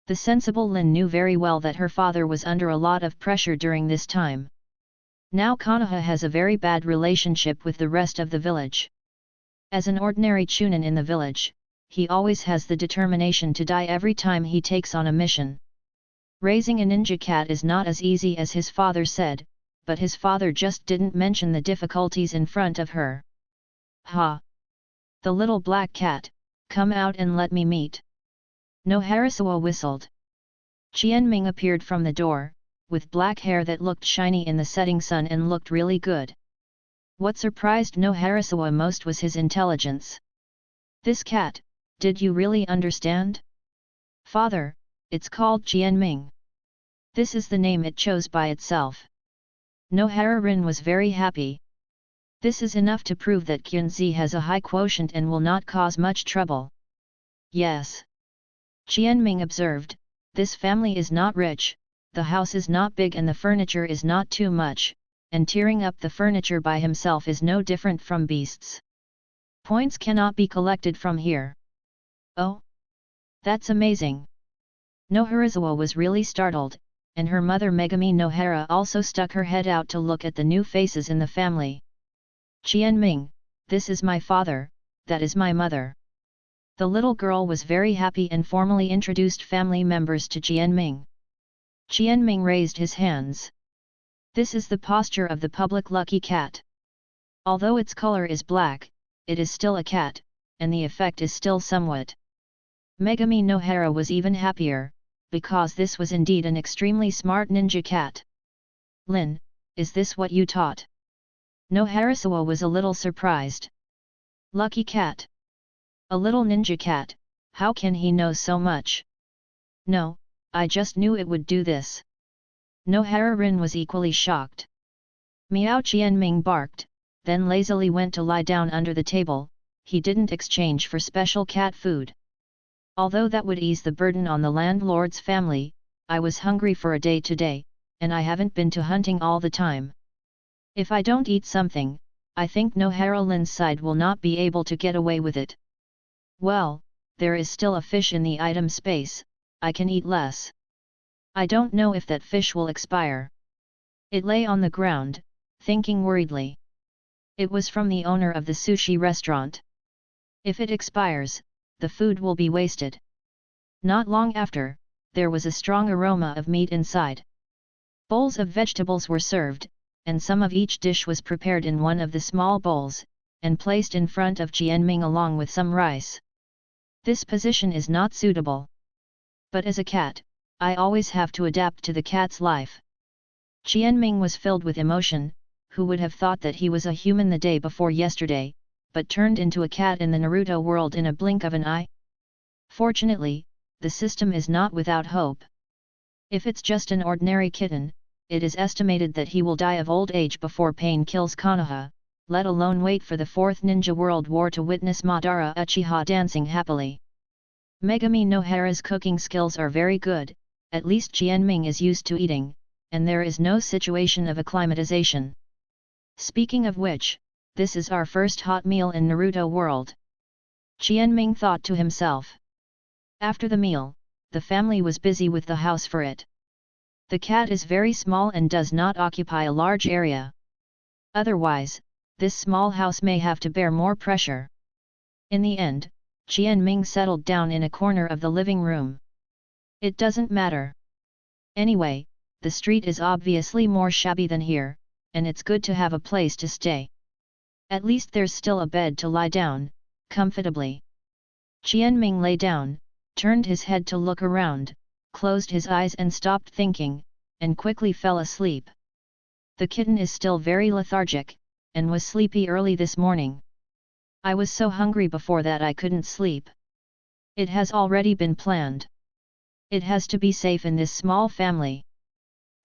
The sensible Lin knew very well that her father was under a lot of pressure during this time. Now Konoha has a very bad relationship with the rest of the village. As an ordinary chunin in the village, he always has the determination to die every time he takes on a mission. Raising a ninja cat is not as easy as his father said, but his father just didn't mention the difficulties in front of her. "Ha! The little black cat, come out and let me meet." Noharasawa whistled. Jianming appeared from the door, with black hair that looked shiny in the setting sun and looked really good. What surprised Noharasawa most was his intelligence. "This cat, did you really understand?" "Father, it's called Jianming. This is the name it chose by itself." Nohara Rin was very happy. This is enough to prove that Qinzi has a high quotient and will not cause much trouble. "Yes." Jianming observed, "This family is not rich, the house is not big and the furniture is not too much, and tearing up the furniture by himself is no different from beasts. Points cannot be collected from here." "Oh? That's amazing." Noharazawa was really startled, and her mother Megami Nohara also stuck her head out to look at the new faces in the family. "Jianming, this is my father, that is my mother." The little girl was very happy and formally introduced family members to Jianming. Jianming raised his hands. "This is the posture of the public lucky cat. Although its color is black, it is still a cat, and the effect is still somewhat." Megami Nohara was even happier, because this was indeed an extremely smart ninja cat. "Lin, is this what you taught?" Noharasawa was a little surprised. "Lucky cat? A little ninja cat, how can he know so much?" "No, I just knew it would do this." Nohara Rin was equally shocked. Miao Jianming barked, then lazily went to lie down under the table. He didn't exchange for special cat food. "Although that would ease the burden on the landlord's family, I was hungry for a day today, and I haven't been to hunting all the time. If I don't eat something, I think Nohara Lin's side will not be able to get away with it. Well, there is still a fish in the item space, I can eat less. I don't know if that fish will expire. It lay on the ground, thinking worriedly. It was from the owner of the sushi restaurant. If it expires, the food will be wasted. Not long after, there was a strong aroma of meat inside. Bowls of vegetables were served, and some of each dish was prepared in one of the small bowls, and placed in front of Jianming along with some rice. This position is not suitable. But as a cat, I always have to adapt to the cat's life. Jianming was filled with emotion. Who would have thought that he was a human the day before yesterday, but turned into a cat in the Naruto world in a blink of an eye? Fortunately, the system is not without hope. If it's just an ordinary kitten, it is estimated that he will die of old age before pain kills Konoha, let alone wait for the Fourth Ninja World War to witness Madara Uchiha dancing happily. Megami Nohara's cooking skills are very good, at least Jianming is used to eating, and there is no situation of acclimatization. Speaking of which, this is our first hot meal in Naruto world. Jianming thought to himself. After the meal, the family was busy with the house for it. The cat is very small and does not occupy a large area. Otherwise, this small house may have to bear more pressure. In the end, Jianming settled down in a corner of the living room. It doesn't matter. Anyway, the street is obviously more shabby than here, and it's good to have a place to stay. At least there's still a bed to lie down, comfortably. Jianming lay down, turned his head to look around, closed his eyes and stopped thinking, and quickly fell asleep. The kitten is still very lethargic, and was sleepy early this morning. I was so hungry before that I couldn't sleep. It has already been planned. It has to be safe in this small family.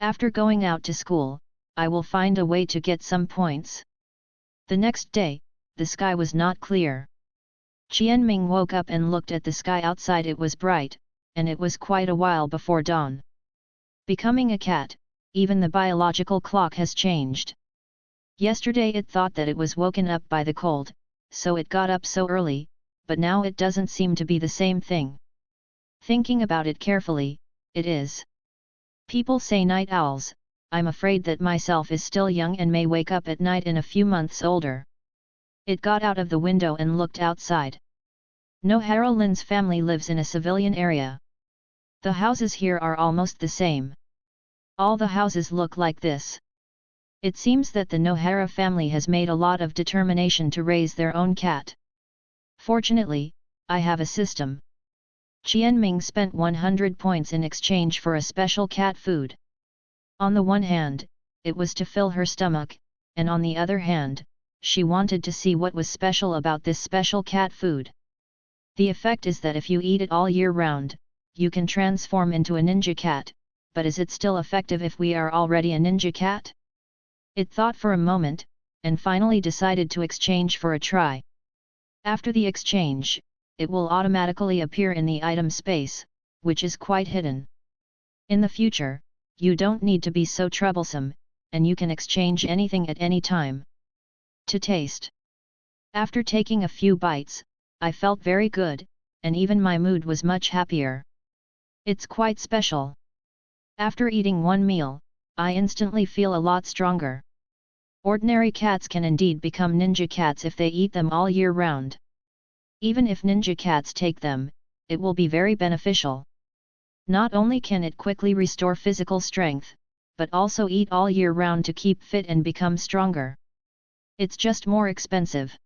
After going out to school, I will find a way to get some points. The next day, the sky was not clear. Jianming woke up and looked at the sky outside. It was bright, and it was quite a while before dawn. Becoming a cat, even the biological clock has changed. Yesterday it thought that it was woken up by the cold, so it got up so early, but now it doesn't seem to be the same thing. Thinking about it carefully, it is. People say night owls. I'm afraid that myself is still young and may wake up at night in a few months older. It got out of the window and looked outside. Nohara Lin's family lives in a civilian area. The houses here are almost the same. All the houses look like this. It seems that the Nohara family has made a lot of determination to raise their own cat. Fortunately, I have a system. Jianming spent 100 points in exchange for a special cat food. On the one hand, it was to fill her stomach, and on the other hand, she wanted to see what was special about this special cat food. The effect is that if you eat it all year round, you can transform into a ninja cat, but is it still effective if we are already a ninja cat? It thought for a moment, and finally decided to exchange for a try. After the exchange, it will automatically appear in the item space, which is quite hidden. In the future, you don't need to be so troublesome, and you can exchange anything at any time. To taste. After taking a few bites, I felt very good, and even my mood was much happier. It's quite special. After eating one meal, I instantly feel a lot stronger. Ordinary cats can indeed become ninja cats if they eat them all year round. Even if ninja cats take them, it will be very beneficial. Not only can it quickly restore physical strength, but also eat all year round to keep fit and become stronger. It's just more expensive.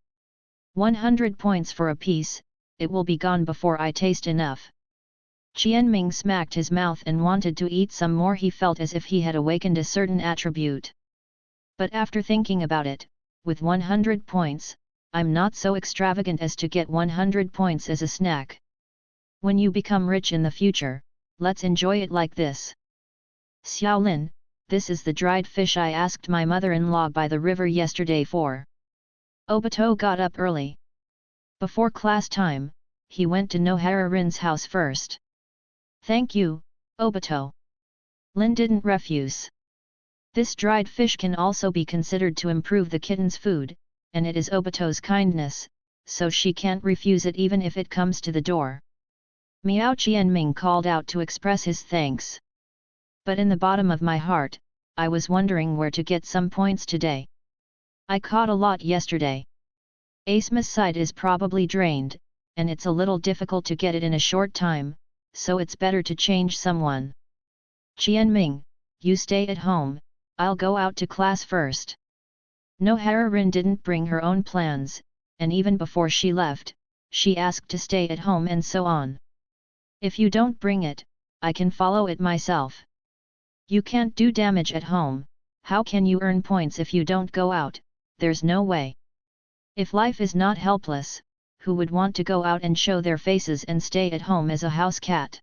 100 points for a piece, it will be gone before I taste enough. Jianming smacked his mouth and wanted to eat some more. He felt as if he had awakened a certain attribute. But after thinking about it, with 100 points, I'm not so extravagant as to get 100 points as a snack. When you become rich in the future, let's enjoy it like this. Xiaolin, this is the dried fish I asked my mother-in-law by the river yesterday for. Obito got up early. Before class time, he went to Nohara Rin's house first. Thank you, Obito. Lin didn't refuse. This dried fish can also be considered to improve the kitten's food, and it is Obito's kindness, so she can't refuse it even if it comes to the door. Miao Qianming called out to express his thanks. But in the bottom of my heart, I was wondering where to get some points today. I caught a lot yesterday. Asma's side is probably drained, and it's a little difficult to get it in a short time, so it's better to change someone. Qianming, you stay at home, I'll go out to class first. Nohara Rin didn't bring her own plans, and even before she left, she asked to stay at home and so on. If you don't bring it, I can follow it myself. You can't do damage at home, how can you earn points if you don't go out? There's no way. If life is not helpless, who would want to go out and show their faces and stay at home as a house cat?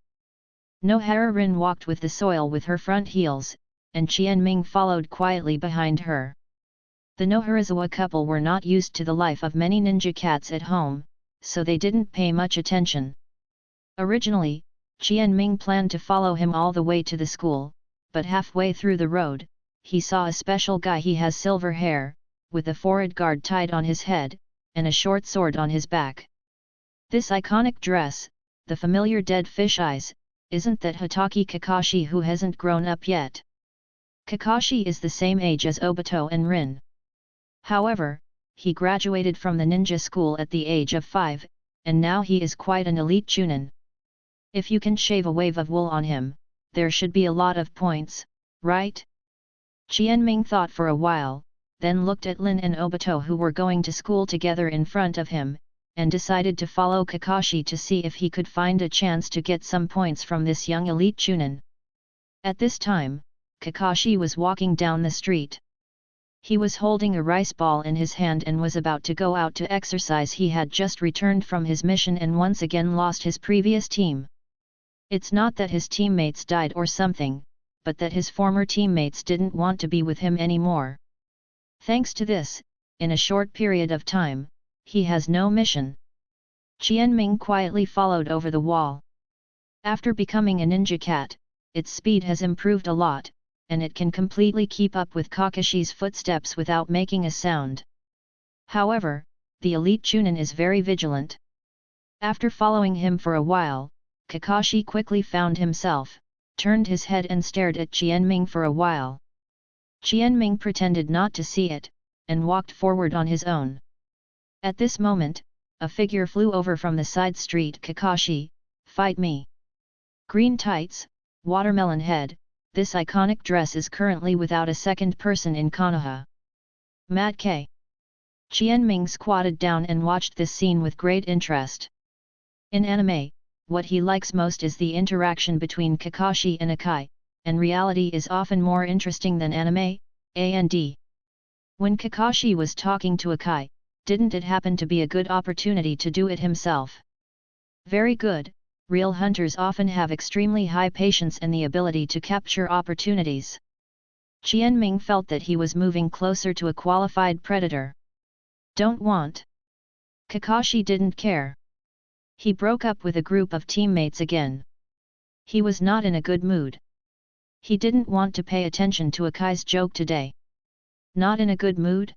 Nohara Rin walked with the soil with her front heels, and Qianming followed quietly behind her. The Noharazawa couple were not used to the life of many ninja cats at home, so they didn't pay much attention. Originally, Qianming planned to follow him all the way to the school, but halfway through the road, he saw a special guy. He has silver hair, with a forehead guard tied on his head, and a short sword on his back. This iconic dress, the familiar dead fish eyes, isn't that Hitaki Kakashi who hasn't grown up yet? Kakashi is the same age as Obito and Rin. However, he graduated from the ninja school at the age of 5, and now he is quite an elite chunin. If you can shave a wave of wool on him, there should be a lot of points, right? Qianming thought for a while, then looked at Lin and Obito who were going to school together in front of him, and decided to follow Kakashi to see if he could find a chance to get some points from this young elite chunin. At this time, Kakashi was walking down the street. He was holding a rice ball in his hand and was about to go out to exercise. He had just returned from his mission and once again lost his previous team. It's not that his teammates died or something, but that his former teammates didn't want to be with him anymore. Thanks to this, in a short period of time, he has no mission. Qianming quietly followed over the wall. After becoming a ninja cat, its speed has improved a lot, and it can completely keep up with Kakashi's footsteps without making a sound. However, the elite chunin is very vigilant. After following him for a while, Kakashi quickly found himself, turned his head and stared at Qianming for a while. Qianming pretended not to see it, and walked forward on his own. At this moment, a figure flew over from the side street. Kakashi, fight me! Green tights, watermelon head, this iconic dress is currently without a second person in Konoha. Mat K. Qianming squatted down and watched this scene with great interest. In anime, what he likes most is the interaction between Kakashi and Akai, and reality is often more interesting than anime, and. When Kakashi was talking to Akai, didn't it happen to be a good opportunity to do it himself? Very good, real hunters often have extremely high patience and the ability to capture opportunities. Qianming felt that he was moving closer to a qualified predator. Don't want. Kakashi didn't care. He broke up with a group of teammates again. He was not in a good mood. He didn't want to pay attention to Akai's joke today. Not in a good mood?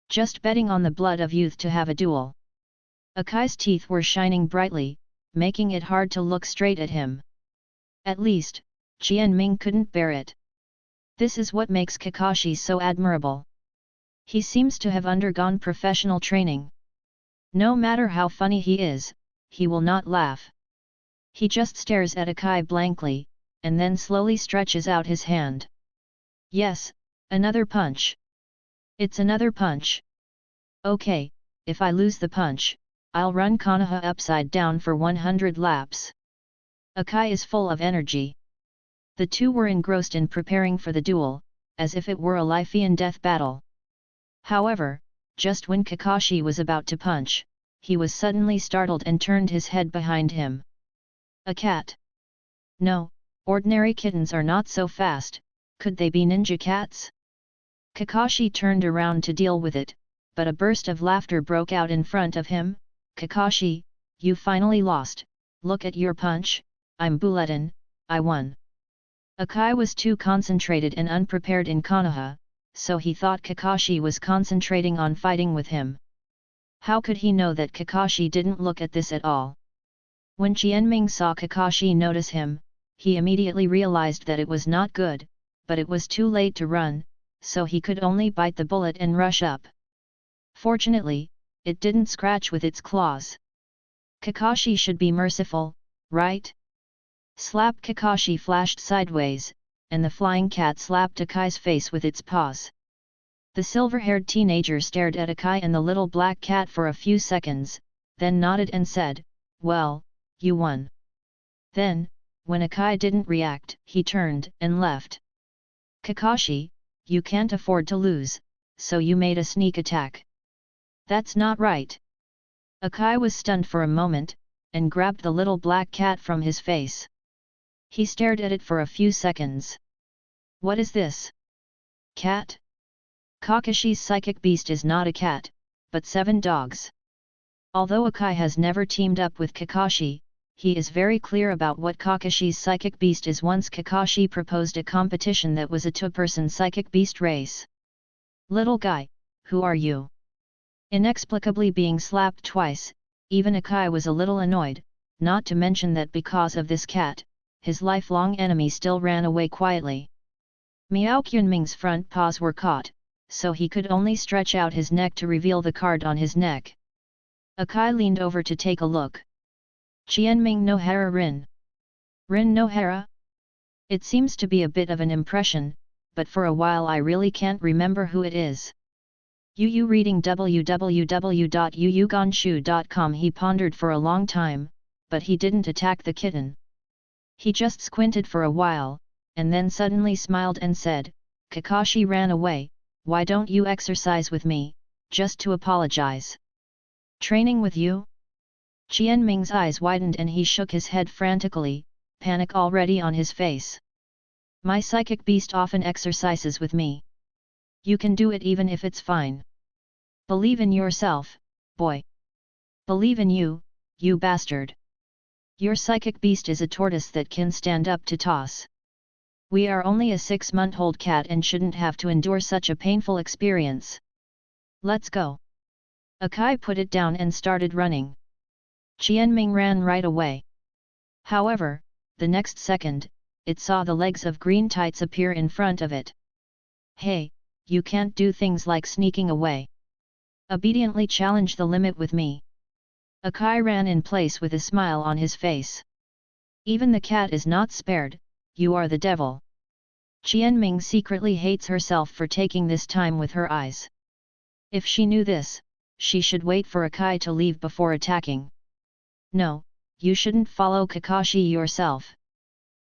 Just betting on the blood of youth to have a duel. Akai's teeth were shining brightly, making it hard to look straight at him. At least, Qianming couldn't bear it. This is what makes Kakashi so admirable. He seems to have undergone professional training. No matter how funny he is, he will not laugh. He just stares at Akai blankly, and then slowly stretches out his hand. Yes, another punch. It's another punch. Okay, if I lose the punch, I'll run Konoha upside down for 100 laps. Akai is full of energy. The two were engrossed in preparing for the duel, as if it were a life and death battle. However, just when Kakashi was about to punch, he was suddenly startled and turned his head behind him. A cat? No, ordinary kittens are not so fast, could they be ninja cats? Kakashi turned around to deal with it, but a burst of laughter broke out in front of him. Kakashi, you finally lost, look at your punch, I'm Bulletin, I won. Akai was too concentrated and unprepared in Konoha, so he thought Kakashi was concentrating on fighting with him. How could he know that Kakashi didn't look at this at all? When Qianming saw Kakashi notice him, he immediately realized that it was not good, but it was too late to run, so he could only bite the bullet and rush up. Fortunately, it didn't scratch with its claws. Kakashi should be merciful, right? Slap! Kakashi flashed sideways, and the flying cat slapped Akai's face with its paws. The silver-haired teenager stared at Akai and the little black cat for a few seconds, then nodded and said, "Well, you won." Then, when Akai didn't react, he turned and left. "Kakashi, you can't afford to lose, so you made a sneak attack." "That's not right." Akai was stunned for a moment, and grabbed the little black cat from his face. He stared at it for a few seconds. "What is this? Cat?" Kakashi's psychic beast is not a cat, but 7 dogs. Although Akai has never teamed up with Kakashi, he is very clear about what Kakashi's psychic beast is. Once Kakashi proposed a competition that was a two-person psychic beast race. "Little guy, who are you?" Inexplicably being slapped twice, even Akai was a little annoyed, not to mention that because of this cat, his lifelong enemy still ran away quietly. Miao Qianming's front paws were caught, so he could only stretch out his neck to reveal the card on his neck. Akai leaned over to take a look. "Qianming no Hara Rin. Rin no Hara?" It seems to be a bit of an impression, but for a while I really can't remember who it is. Yu reading www.yuyuganshu.com. He pondered for a long time, but he didn't attack the kitten. He just squinted for a while, and then suddenly smiled and said, "Kakashi ran away, why don't you exercise with me, just to apologize?" "Training with you?" Qianming's eyes widened and he shook his head frantically, panic already on his face. "My psychic beast often exercises with me. You can do it even if it's fine. Believe in yourself, boy. Believe in you, you bastard. Your psychic beast is a tortoise that can stand up to toss. We are only a 6-month-old cat and shouldn't have to endure such a painful experience. Let's go." Akai put it down and started running. Qianming ran right away. However, the next second, it saw the legs of green tights appear in front of it. "Hey, you can't do things like sneaking away. Obediently challenge the limit with me." Akai ran in place with a smile on his face. "Even the cat is not spared, you are the devil." Qianming secretly hates herself for taking this time with her eyes. If she knew this, she should wait for Akai to leave before attacking. "No, you shouldn't follow Kakashi yourself.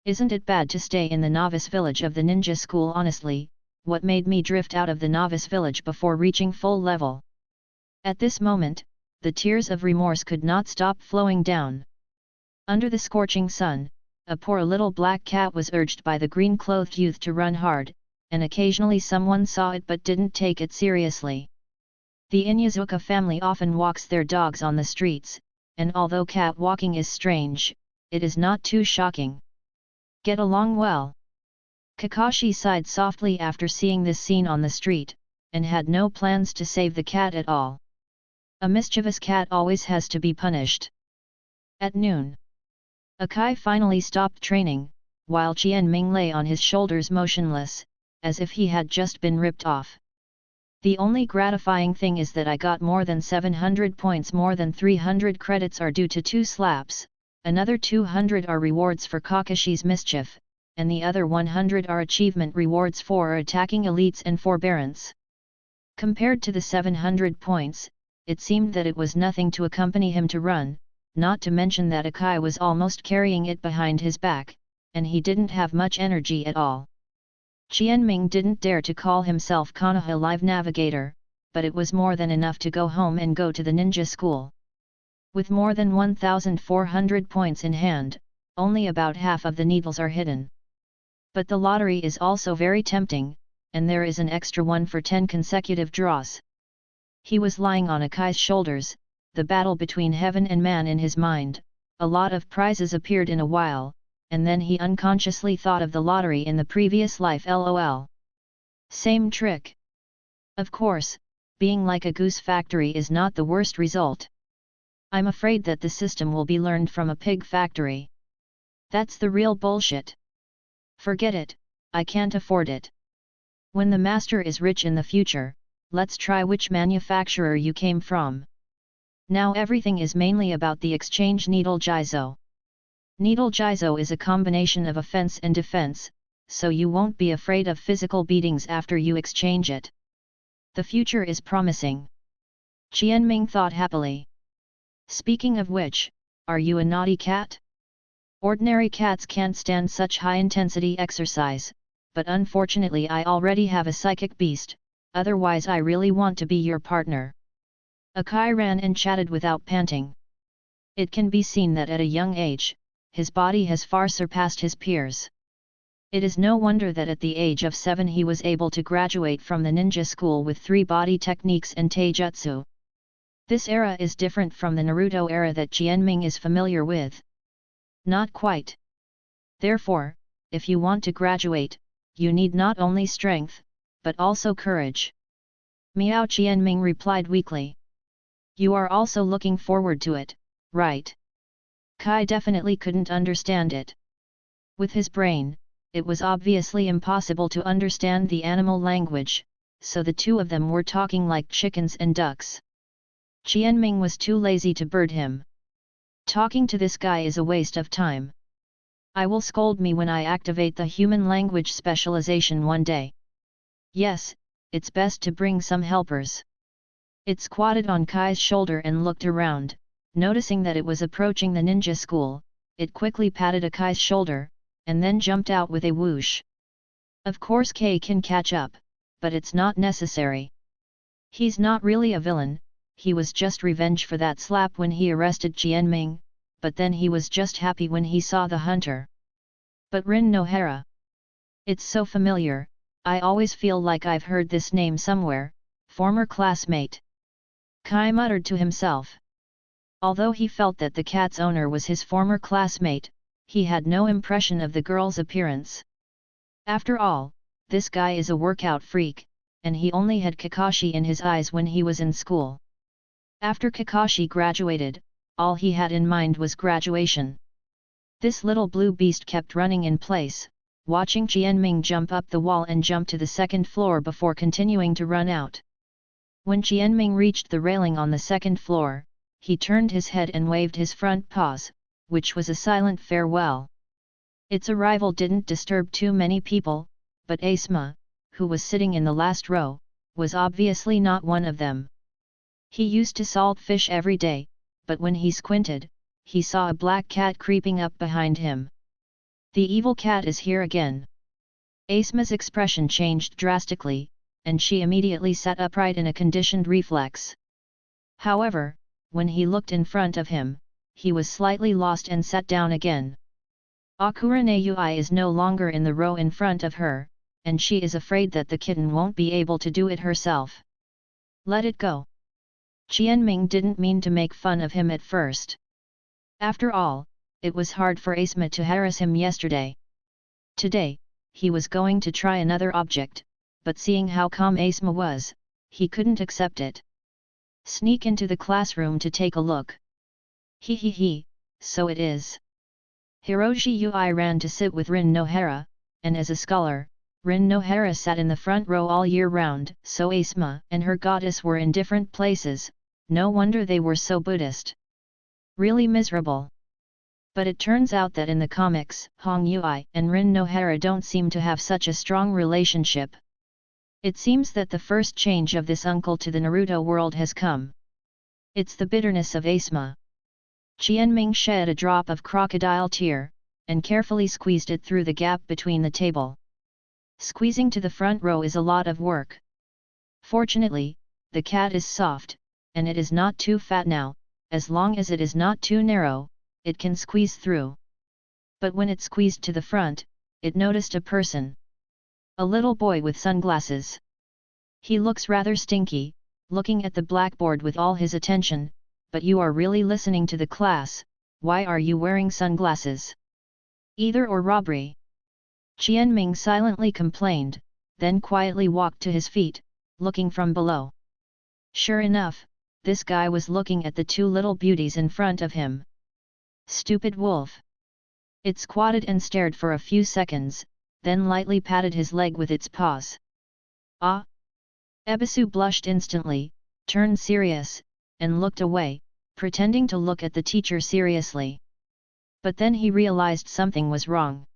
Isn't it bad to stay in the novice village of the ninja school? Honestly, what made me drift out of the novice village before reaching full level?" At this moment, the tears of remorse could not stop flowing down. Under the scorching sun, a poor little black cat was urged by the green-clothed youth to run hard, and occasionally someone saw it but didn't take it seriously. The Inyazuka family often walks their dogs on the streets, and although cat walking is strange, it is not too shocking. "Get along well." Kakashi sighed softly after seeing this scene on the street, and had no plans to save the cat at all. A mischievous cat always has to be punished. At noon, Akai finally stopped training, while Qianming lay on his shoulders motionless, as if he had just been ripped off. "The only gratifying thing is that I got more than 700 points. More than 300 credits are due to 2 slaps, another 200 are rewards for Kakashi's mischief, and the other 100 are achievement rewards for attacking elites and forbearance." Compared to the 700 points, it seemed that it was nothing to accompany him to run, not to mention that Akai was almost carrying it behind his back, and he didn't have much energy at all. Qianming didn't dare to call himself Konoha Live Navigator, but it was more than enough to go home and go to the ninja school. With more than 1,400 points in hand, only about half of the needles are hidden. But the lottery is also very tempting, and there is an extra one for 10 consecutive draws. He was lying on Akai's shoulders, the battle between heaven and man in his mind. A lot of prizes appeared in a while, and then he unconsciously thought of the lottery in the previous life. LOL. Same trick. Of course, being like a goose factory is not the worst result. I'm afraid that the system will be learned from a pig factory. That's the real bullshit. Forget it, I can't afford it. When the master is rich in the future, let's try which manufacturer you came from. Now everything is mainly about the exchange needle jizo. Needle jizo is a combination of offense and defense, so you won't be afraid of physical beatings after you exchange it. The future is promising. Qianming thought happily. Speaking of which, are you a naughty cat? Ordinary cats can't stand such high-intensity exercise, but unfortunately I already have a psychic beast, otherwise I really want to be your partner. Akai ran and chatted without panting. It can be seen that at a young age, his body has far surpassed his peers. It is no wonder that at the age of 7 he was able to graduate from the ninja school with 3 body techniques and taijutsu. This era is different from the Naruto era that Qianming is familiar with. Not quite. Therefore, if you want to graduate, you need not only strength, but also courage. Miao Qianming replied weakly. You are also looking forward to it, right? Kai definitely couldn't understand it. With his brain, it was obviously impossible to understand the animal language, so the two of them were talking like chickens and ducks. Qianming was too lazy to bird him. Talking to this guy is a waste of time. I will scold me when I activate the human language specialization one day. Yes, it's best to bring some helpers. It squatted on Kai's shoulder and looked around, noticing that it was approaching the ninja school. It quickly patted Akai's shoulder, and then jumped out with a whoosh. Of course Kai can catch up, but it's not necessary. He's not really a villain, he was just revenge for that slap when he arrested Qianming, but then he was just happy when he saw the hunter. But Rin Nohara. It's so familiar, I always feel like I've heard this name somewhere, former classmate. Kai muttered to himself. Although he felt that the cat's owner was his former classmate, he had no impression of the girl's appearance. After all, this guy is a workout freak, and he only had Kakashi in his eyes when he was in school. After Kakashi graduated, all he had in mind was graduation. This little blue beast kept running in place, watching Qianming jump up the wall and jump to the second floor before continuing to run out. When Qianming reached the railing on the second floor, he turned his head and waved his front paws, which was a silent farewell. Its arrival didn't disturb too many people, but Asma, who was sitting in the last row, was obviously not one of them. He used to salt fish every day, but when he squinted, he saw a black cat creeping up behind him. The evil cat is here again. Asma's expression changed drastically, and she immediately sat upright in a conditioned reflex. However, when he looked in front of him, he was slightly lost and sat down again. Akurane is no longer in the row in front of her, and she is afraid that the kitten won't be able to do it herself. Let it go. Qianming didn't mean to make fun of him at first. After all, it was hard for Asma to harass him yesterday. Today, he was going to try another object, but seeing how calm Asma was, he couldn't accept it. Sneak into the classroom to take a look. He, so it is. Hiroshi Ui ran to sit with Rin Nohara, and as a scholar, Rin Nohara sat in the front row all year round, so Asma and her goddess were in different places, no wonder they were so Buddhist. Really miserable. But it turns out that in the comics, Hong Ui and Rin Nohara don't seem to have such a strong relationship. It seems that the first change of this uncle to the Naruto world has come. It's the bitterness of Asma. Qianming shed a drop of crocodile tear, and carefully squeezed it through the gap between the table. Squeezing to the front row is a lot of work. Fortunately, the cat is soft, and it is not too fat now, as long as it is not too narrow, it can squeeze through. But when it squeezed to the front, it noticed a person. A little boy with sunglasses. He looks rather stinky, looking at the blackboard with all his attention, but you are really listening to the class, why are you wearing sunglasses? Either or robbery. Qianming silently complained, then quietly walked to his feet, looking from below. Sure enough, this guy was looking at the two little beauties in front of him. Stupid wolf! It squatted and stared for a few seconds, then lightly patted his leg with its paws. Ah! Ebisu blushed instantly, turned serious, and looked away, pretending to look at the teacher seriously. But then he realized something was wrong.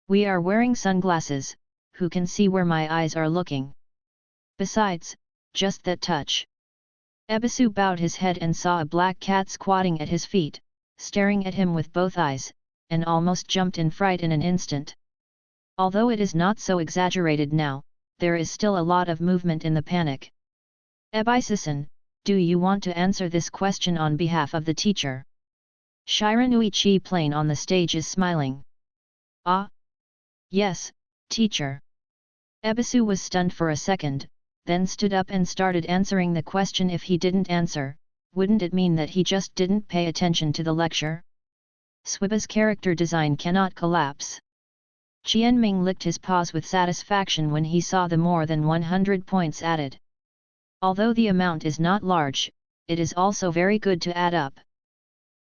We are wearing sunglasses, who can see where my eyes are looking? Besides, just that touch. Ebisu bowed his head and saw a black cat squatting at his feet, staring at him with both eyes, and almost jumped in fright in an instant. Although it is not so exaggerated now, there is still a lot of movement in the panic. Ebisu-san, do you want to answer this question on behalf of the teacher? Shiranui Plain on the stage is smiling. Ah? Yes, teacher. Ebisu was stunned for a second, then stood up and started answering the question. If he didn't answer, wouldn't it mean that he just didn't pay attention to the lecture? Swiba's character design cannot collapse. Qianming licked his paws with satisfaction when he saw the more than 100 points added. Although the amount is not large, it is also very good to add up.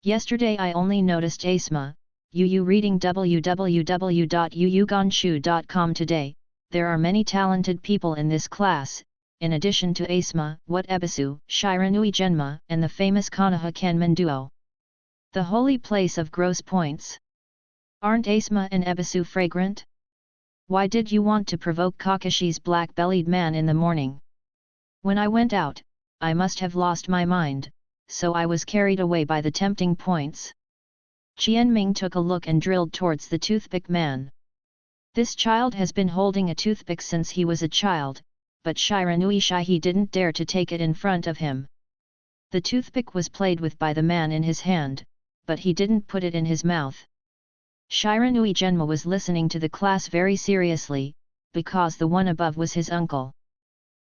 Yesterday I only noticed Asma, Yu reading www.yuyugonshu.com today. There are many talented people in this class, in addition to Asma, What Ebisu, Shiranui Genma, and the famous Konoha Kanman duo. The holy place of gross points. Aren't Asma and Ebisu fragrant? Why did you want to provoke Kakashi's black-bellied man in the morning? When I went out, I must have lost my mind, so I was carried away by the tempting points. Qianming took a look and drilled towards the toothpick man. This child has been holding a toothpick since he was a child, but Shiranui Shihi didn't dare to take it in front of him. The toothpick was played with by the man in his hand, but he didn't put it in his mouth. Shiranui Genma was listening to the class very seriously, because the one above was his uncle.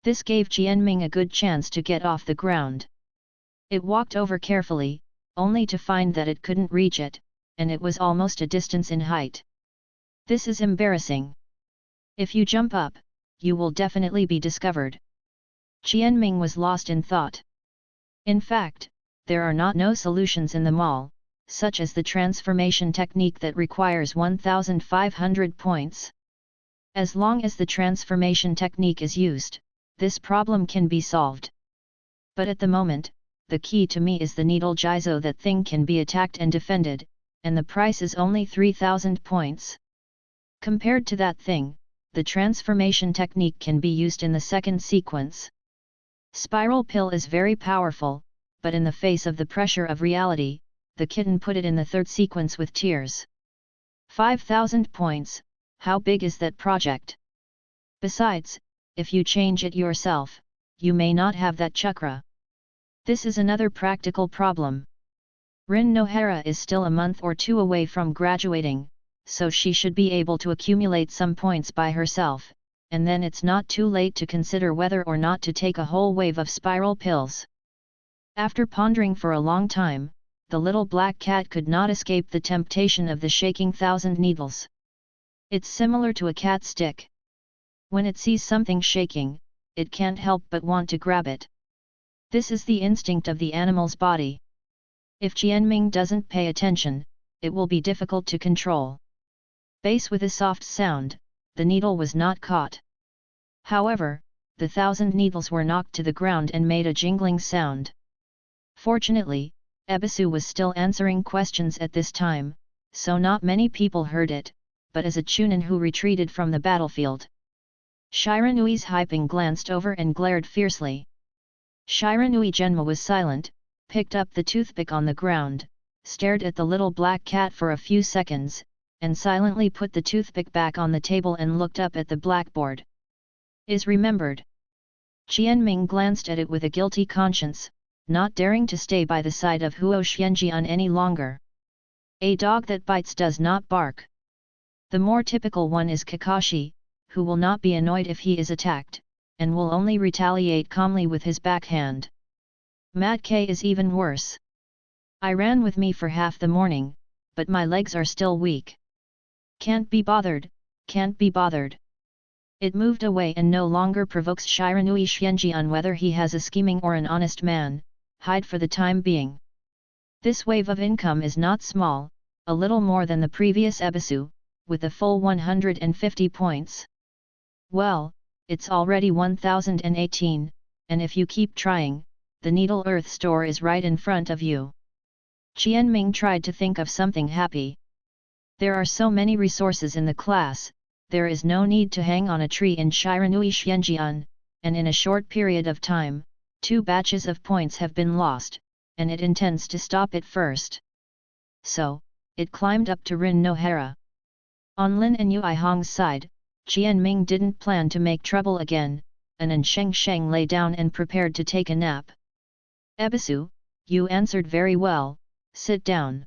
This gave Qianming a good chance to get off the ground. It walked over carefully, only to find that it couldn't reach it, and it was almost a distance in height. This is embarrassing. If you jump up, you will definitely be discovered. Qianming was lost in thought. In fact, there are no solutions in the mall, such as the transformation technique that requires 1,500 points. As long as the transformation technique is used, this problem can be solved. But at the moment, the key to me is the needle Jizo. That thing can be attacked and defended, and the price is only 3,000 points. Compared to that thing, the transformation technique can be used in the second sequence. Spiral pill is very powerful, but in the face of the pressure of reality, the kitten put it in the third sequence with tears. 5,000 points, how big is that project? Besides, if you change it yourself, you may not have that chakra. This is another practical problem. Rin Nohara is still a month or two away from graduating, so she should be able to accumulate some points by herself, and then it's not too late to consider whether or not to take a whole wave of spiral pills. After pondering for a long time, the little black cat could not escape the temptation of the shaking 1,000 needles. It's similar to a cat stick. When it sees something shaking, it can't help but want to grab it. This is the instinct of the animal's body. If Qianming doesn't pay attention, it will be difficult to control. Bass with a soft sound, the needle was not caught. However, the 1,000 needles were knocked to the ground and made a jingling sound. Fortunately, Ebisu was still answering questions at this time, so not many people heard it, but as a Chunin who retreated from the battlefield. Shiranui's Hyping glanced over and glared fiercely. Shiranui Genma was silent, picked up the toothpick on the ground, stared at the little black cat for a few seconds, and silently put the toothpick back on the table and looked up at the blackboard. Is remembered. Qianming glanced at it with a guilty conscience, not daring to stay by the side of Huo Xianjian any longer. A dog that bites does not bark. The more typical one is Kakashi, who will not be annoyed if he is attacked, and will only retaliate calmly with his backhand. Mad K is even worse. I ran with me for half the morning, but my legs are still weak. Can't be bothered, can't be bothered. It moved away and no longer provokes Shiranui Xianjian whether he has a scheming or an honest man, hide for the time being. This wave of income is not small, a little more than the previous ebisu, with a full 150 points. Well, it's already 1018, and if you keep trying, the Needle Earth store is right in front of you. Qianming tried to think of something happy. There are so many resources in the class, there is no need to hang on a tree in Shiranui Xianjian, and in a short period of time, 2 batches of points have been lost, and it intends to stop it first. So, it climbed up to Rin no Hara. On Lin and Yui Hong's side, Qianming didn't plan to make trouble again, and Sheng Sheng lay down and prepared to take a nap. Ebisu, you answered very well, sit down.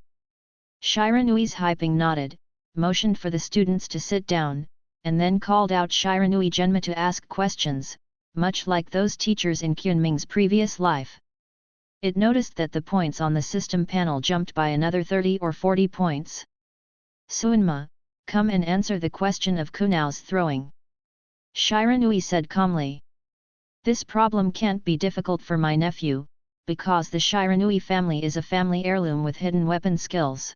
Shiranui's Hyping nodded, motioned for the students to sit down, and then called out Shiranui Genma to ask questions, much like those teachers in Qianming's previous life. It noticed that the points on the system panel jumped by another 30 or 40 points. Suinma, come and answer the question of Kunao's throwing. Shiranui said calmly. This problem can't be difficult for my nephew, because the Shiranui family is a family heirloom with hidden weapon skills.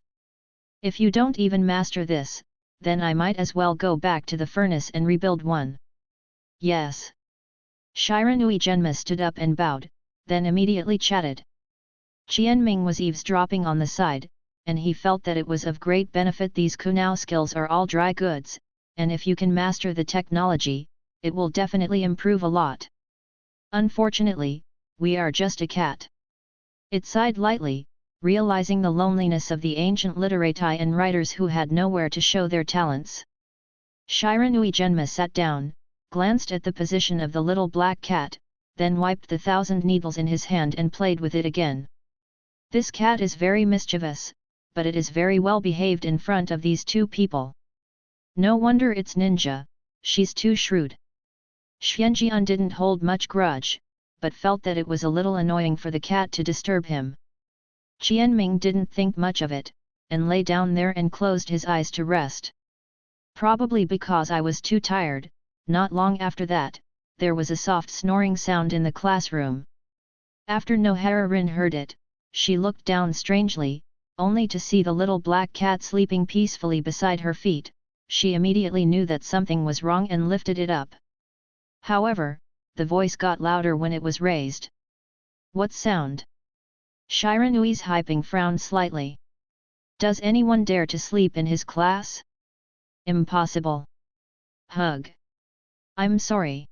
If you don't even master this, then I might as well go back to the furnace and rebuild one. Yes. Shiranui Genma stood up and bowed, then immediately chatted. Qianming was eavesdropping on the side, and he felt that it was of great benefit. These Kunao skills are all dry goods, and if you can master the technology, it will definitely improve a lot. Unfortunately, we are just a cat. It sighed lightly, realizing the loneliness of the ancient literati and writers who had nowhere to show their talents. Shiranui Genma sat down, glanced at the position of the little black cat, then wiped the 1,000 needles in his hand and played with it again. This cat is very mischievous, but it is very well behaved in front of these 2 people. No wonder it's ninja, she's too shrewd. Xianjian didn't hold much grudge, but felt that it was a little annoying for the cat to disturb him. Qianming didn't think much of it, and lay down there and closed his eyes to rest. Probably because I was too tired, not long after that, there was a soft snoring sound in the classroom. After Nohara Rin heard it, she looked down strangely, only to see the little black cat sleeping peacefully beside her feet. She immediately knew that something was wrong and lifted it up. However, the voice got louder when it was raised. What sound? Shiranui's Hyping frowned slightly. Does anyone dare to sleep in his class? Impossible. Hug. I'm sorry.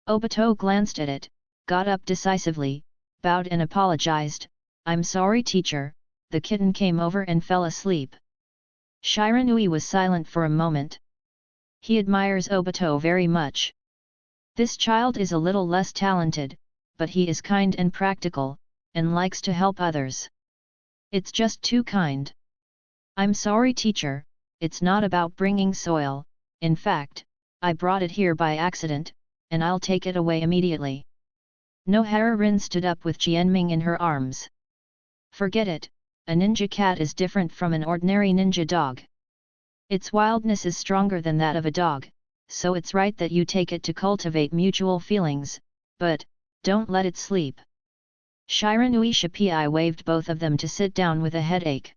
Obito glanced at it, got up decisively, bowed and apologized. I'm sorry teacher, the kitten came over and fell asleep. Shiranui was silent for a moment. He admires Obito very much. This child is a little less talented, but he is kind and practical, and likes to help others. It's just too kind. I'm sorry teacher, it's not about bringing soil, in fact, I brought it here by accident, and I'll take it away immediately. Nohara Rin stood up with Qianming in her arms. Forget it, a ninja cat is different from an ordinary ninja dog. Its wildness is stronger than that of a dog, so it's right that you take it to cultivate mutual feelings, but, don't let it sleep. Shiranui Shippei waved both of them to sit down with a headache.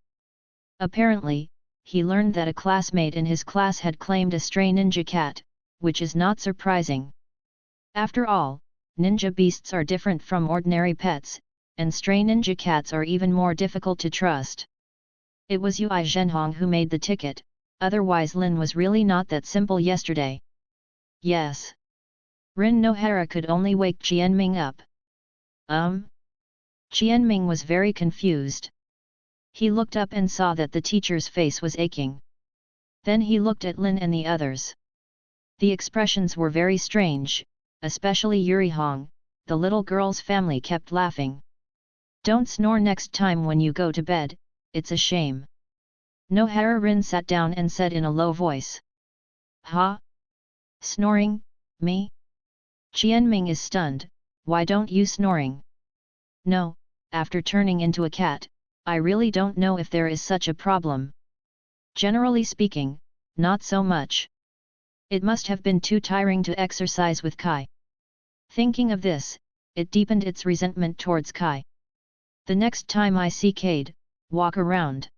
Apparently, he learned that a classmate in his class had claimed a stray ninja cat, which is not surprising. After all, ninja beasts are different from ordinary pets, and stray ninja cats are even more difficult to trust. It was Yui Zhenhong who made the ticket, otherwise Lin was really not that simple yesterday. Yes. Rin Nohara could only wake Qianming up. Qianming was very confused. He looked up and saw that the teacher's face was aching. Then he looked at Lin and the others. The expressions were very strange, especially Yuri Hong. The little girl's family kept laughing. Don't snore next time when you go to bed, it's a shame. Nohara Rin sat down and said in a low voice. Ha? Snoring, me? Qianming is stunned, why don't you snoring? No, after turning into a cat, I really don't know if there is such a problem. Generally speaking, not so much. It must have been too tiring to exercise with Kai. Thinking of this, it deepened its resentment towards Kai. The next time I see Cade, walk around.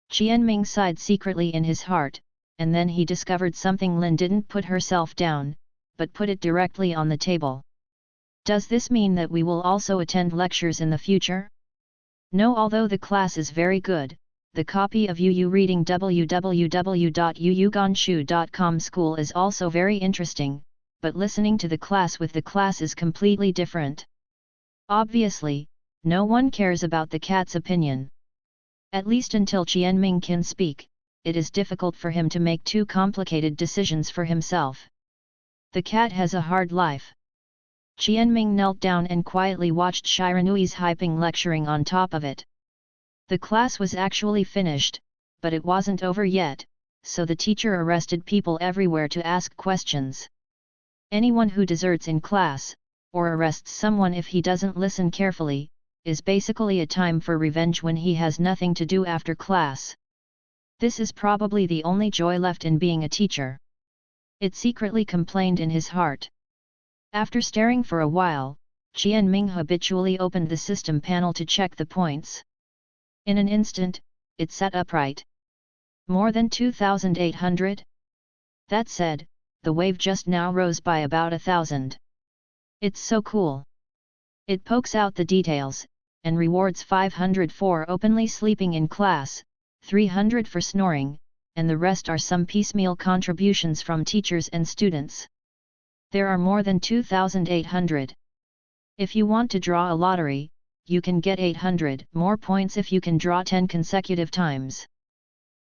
Qianming sighed secretly in his heart, and then he discovered something. Lin didn't put herself down, but put it directly on the table. Does this mean that we will also attend lectures in the future? No, although the class is very good, the copy of UU reading www.uuganshu.com school is also very interesting, but listening to the class with the class is completely different. Obviously, no one cares about the cat's opinion. At least until Qianming can speak, it is difficult for him to make too complicated decisions for himself. The cat has a hard life. Qianming knelt down and quietly watched Shiranui's hyping lecturing on top of it. The class was actually finished, but it wasn't over yet, so the teacher arrested people everywhere to ask questions. Anyone who deserts in class, or arrests someone if he doesn't listen carefully, is basically a time for revenge when he has nothing to do after class. This is probably the only joy left in being a teacher. It secretly complained in his heart. After staring for a while, Qianming habitually opened the system panel to check the points. In an instant, it sat upright. More than 2,800? That said, the wave just now rose by about 1,000. It's so cool. It pokes out the details, and rewards 500 for openly sleeping in class, 300 for snoring, and the rest are some piecemeal contributions from teachers and students. There are more than 2,800. If you want to draw a lottery, you can get 800 more points if you can draw 10 consecutive times.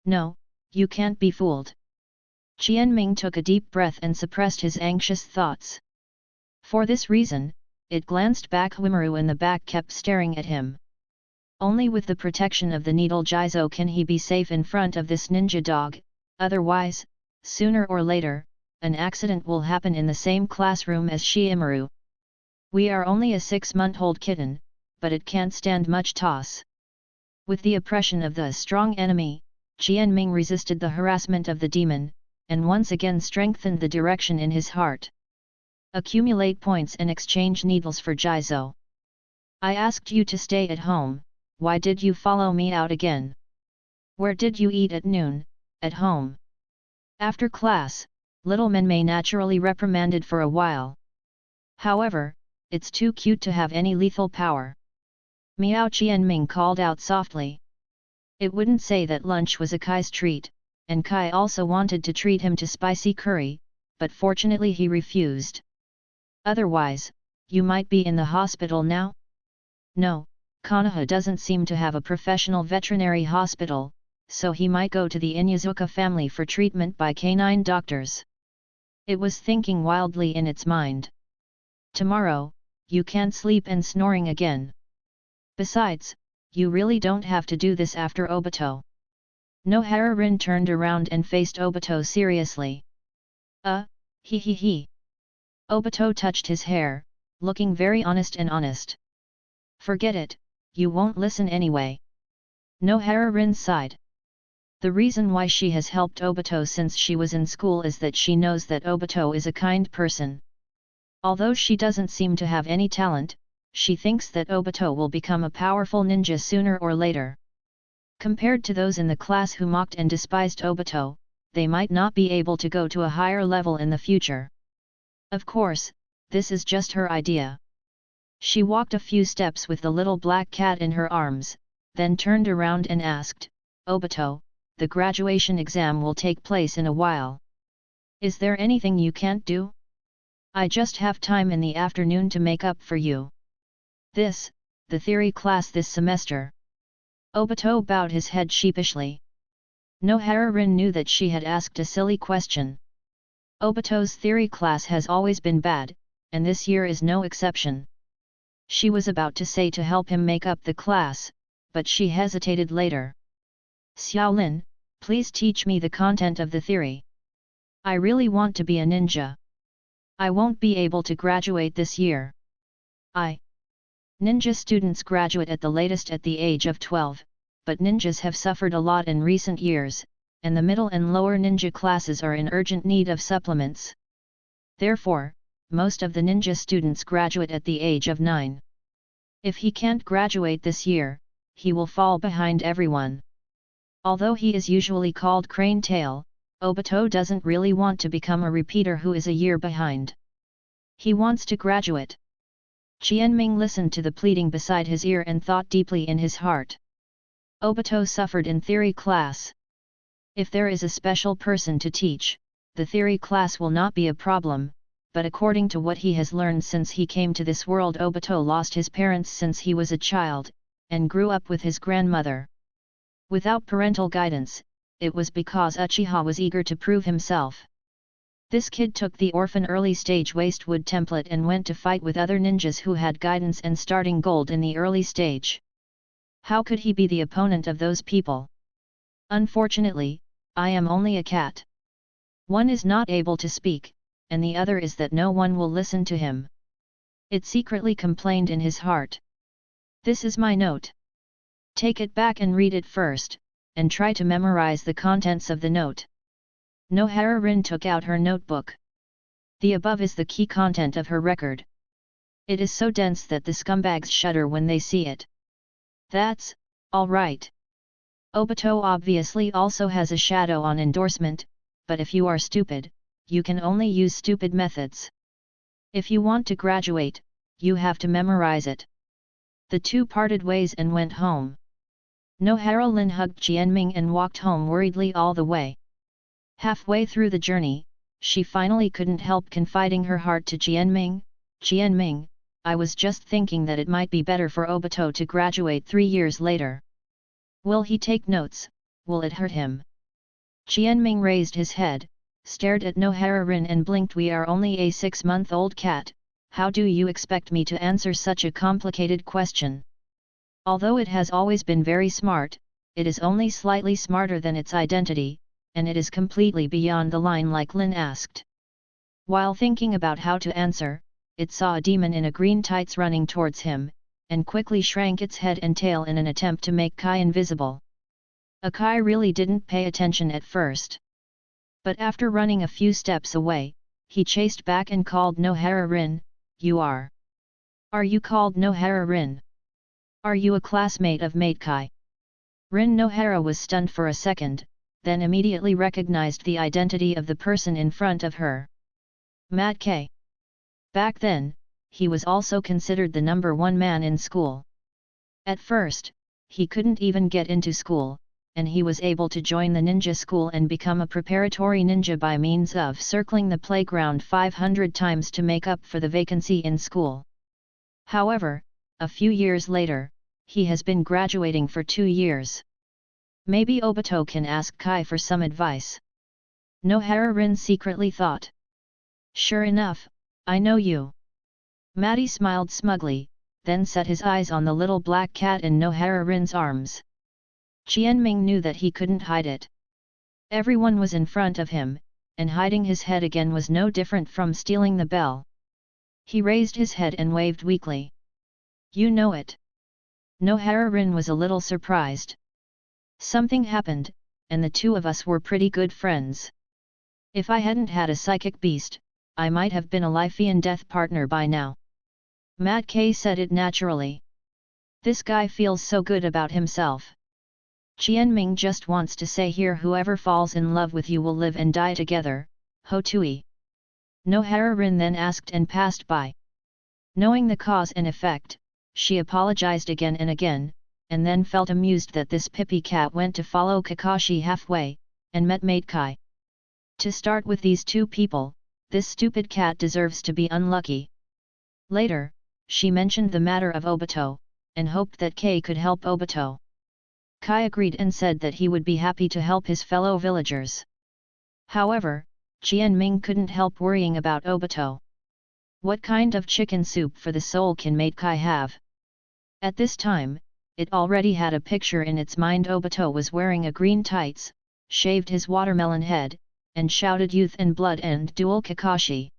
No, you can't be fooled. Qianming took a deep breath and suppressed his anxious thoughts. For this reason, it glanced back. Wimaru in the back kept staring at him. Only with the protection of the needle Jizo can he be safe in front of this ninja dog, otherwise, sooner or later, an accident will happen in the same classroom as Shimaru. We are only a 6-month-old kitten, but it can't stand much toss. With the oppression of the strong enemy, Qianming resisted the harassment of the demon, and once again strengthened the direction in his heart. Accumulate points and exchange needles for Jizo. I asked you to stay at home, why did you follow me out again? Where did you eat at noon? At home. After class, little men may naturally reprimanded for a while. However, it's too cute to have any lethal power. Miao Qianming called out softly. It wouldn't say that lunch was a Kai's treat, and Kai also wanted to treat him to spicy curry, but fortunately he refused. Otherwise, you might be in the hospital now? No, Konoha doesn't seem to have a professional veterinary hospital, so he might go to the Inyazuka family for treatment by canine doctors. It was thinking wildly in its mind. Tomorrow, you can't sleep and snoring again. Besides, you really don't have to do this after Obito. Nohara-rin turned around and faced Obito seriously. He. Obito touched his hair, looking very honest and honest. Forget it, you won't listen anyway. Nohara-rin sighed. The reason why she has helped Obito since she was in school is that she knows that Obito is a kind person. Although she doesn't seem to have any talent, she thinks that Obito will become a powerful ninja sooner or later. Compared to those in the class who mocked and despised Obito, they might not be able to go to a higher level in the future. Of course, this is just her idea. She walked a few steps with the little black cat in her arms, then turned around and asked, Obito, the graduation exam will take place in a while. Is there anything you can't do? I just have time in the afternoon to make up for you. The theory class this semester. Obito bowed his head sheepishly. Nohara-rin knew that she had asked a silly question. Obito's theory class has always been bad, and this year is no exception. She was about to say to help him make up the class, but she hesitated later. Xiaolin, please teach me the content of the theory. I really want to be a ninja. I won't be able to graduate this year. Ninja students graduate at the latest at the age of 12, but ninjas have suffered a lot in recent years, and the middle and lower ninja classes are in urgent need of supplements. Therefore, most of the ninja students graduate at the age of 9. If he can't graduate this year, he will fall behind everyone. Although he is usually called Crane Tail, Obito doesn't really want to become a repeater who is a year behind. He wants to graduate. Jianming listened to the pleading beside his ear and thought deeply in his heart. Obito suffered in theory class. If there is a special person to teach, the theory class will not be a problem, but according to what he has learned since he came to this world, Obito lost his parents since he was a child, and grew up with his grandmother. Without parental guidance, it was because Uchiha was eager to prove himself. This kid took the orphan early stage wastewood template and went to fight with other ninjas who had guidance and starting gold in the early stage. How could he be the opponent of those people? Unfortunately, I am only a cat. One is not able to speak, and the other is that no one will listen to him. It secretly complained in his heart. This is my note. Take it back and read it first, and try to memorize the contents of the note. Nohara Rin took out her notebook. The above is the key content of her record. It is so dense that the scumbags shudder when they see it. That's all right. Obito obviously also has a shadow on endorsement, but if you are stupid, you can only use stupid methods. If you want to graduate, you have to memorize it. The two parted ways and went home. Nohara Lin hugged Jianming and walked home worriedly all the way. Halfway through the journey, she finally couldn't help confiding her heart to Jianming. Jianming, I was just thinking that it might be better for Obito to graduate 3 years later. Will he take notes? Will it hurt him? Jianming raised his head, stared at Nohara Rin and blinked. We are only a 6-month-old cat, how do you expect me to answer such a complicated question? Although it has always been very smart, it is only slightly smarter than its identity, and it is completely beyond the line like Lin asked. While thinking about how to answer, it saw a demon in a green tights running towards him, and quickly shrank its head and tail in an attempt to make Kai invisible. Kai really didn't pay attention at first. But after running a few steps away, he chased back and called Nohara Rin, you are. Are you called Nohara Rin? Are you a classmate of Mate Kai? Rin Nohara was stunned for a second, then immediately recognized the identity of the person in front of her. Mat Kai. Back then, he was also considered the number 1 man in school. At first, he couldn't even get into school, and he was able to join the ninja school and become a preparatory ninja by means of circling the playground 500 times to make up for the vacancy in school. However, a few years later, he has been graduating for 2 years. Maybe Obito can ask Kai for some advice. Nohara Rin secretly thought. Sure enough, I know you. Matty smiled smugly, then set his eyes on the little black cat in Nohara Rin's arms. Jianming knew that he couldn't hide it. Everyone was in front of him, and hiding his head again was no different from stealing the bell. He raised his head and waved weakly. You know it. Nohara Rin was a little surprised. Something happened, and the two of us were pretty good friends. If I hadn't had a psychic beast, I might have been a life and death partner by now. Mat Kai said it naturally. This guy feels so good about himself. Jianming just wants to say here, whoever falls in love with you will live and die together, Ho Tui. Nohara Rin then asked and passed by. Knowing the cause and effect, she apologized again and again, and then felt amused that this pippy cat went to follow Kakashi halfway, and met Mate Kai. To start with these two people, this stupid cat deserves to be unlucky. Later, she mentioned the matter of Obito, and hoped that Kai could help Obito. Kai agreed and said that he would be happy to help his fellow villagers. However, Jianming couldn't help worrying about Obito. What kind of chicken soup for the soul can Mate Kai have? At this time, it already had a picture in its mind. Obito was wearing a green tights, shaved his watermelon head, and shouted youth and blood and dual Kakashi.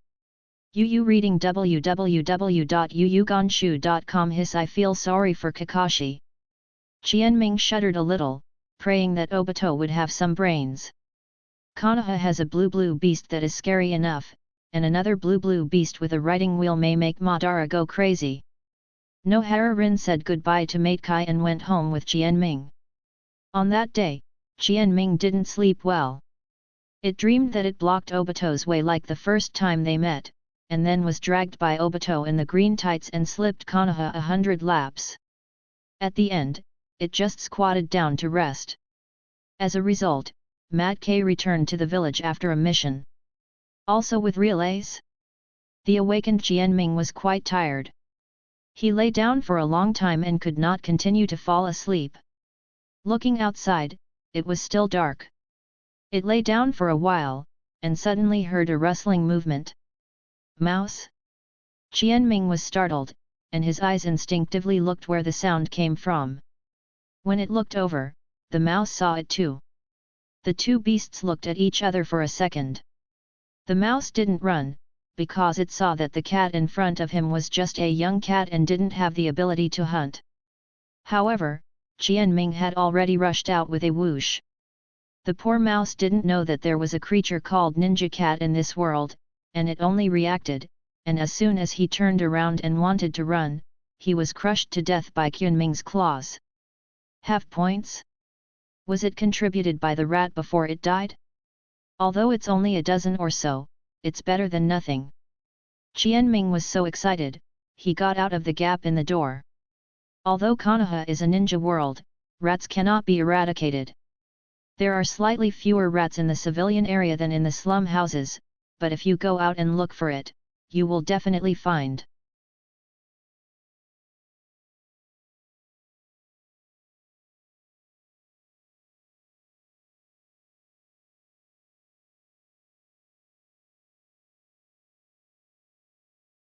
Yu reading www.yuyugonshu.com. Hiss, I feel sorry for Kakashi. Jianming shuddered a little, praying that Obito would have some brains. Konoha has a blue beast that is scary enough, and another blue beast with a riding wheel may make Madara go crazy. Nohara said goodbye to Mate Kai and went home with Jianming. On that day, Jianming didn't sleep well. It dreamed that it blocked Obito's way like the first time they met, and then was dragged by Obito in the green tights and slipped Konoha 100 laps. At the end, it just squatted down to rest. As a result, Mat K returned to the village after a mission. Also with relays? The awakened Jianming was quite tired. He lay down for a long time and could not continue to fall asleep. Looking outside, it was still dark. It lay down for a while, and suddenly heard a rustling movement. Mouse? Jianming was startled, and his eyes instinctively looked where the sound came from. When it looked over, the mouse saw it too. The two beasts looked at each other for a second. The mouse didn't run, because it saw that the cat in front of him was just a young cat and didn't have the ability to hunt. However, Jianming had already rushed out with a whoosh. The poor mouse didn't know that there was a creature called Ninja Cat in this world, and it only reacted, and as soon as he turned around and wanted to run, he was crushed to death by Jianming's claws. Half points? Was it contributed by the rat before it died? Although it's only a dozen or so, it's better than nothing. Jianming was so excited, he got out of the gap in the door. Although Konoha is a ninja world, rats cannot be eradicated. There are slightly fewer rats in the civilian area than in the slum houses, but if you go out and look for it, you will definitely find.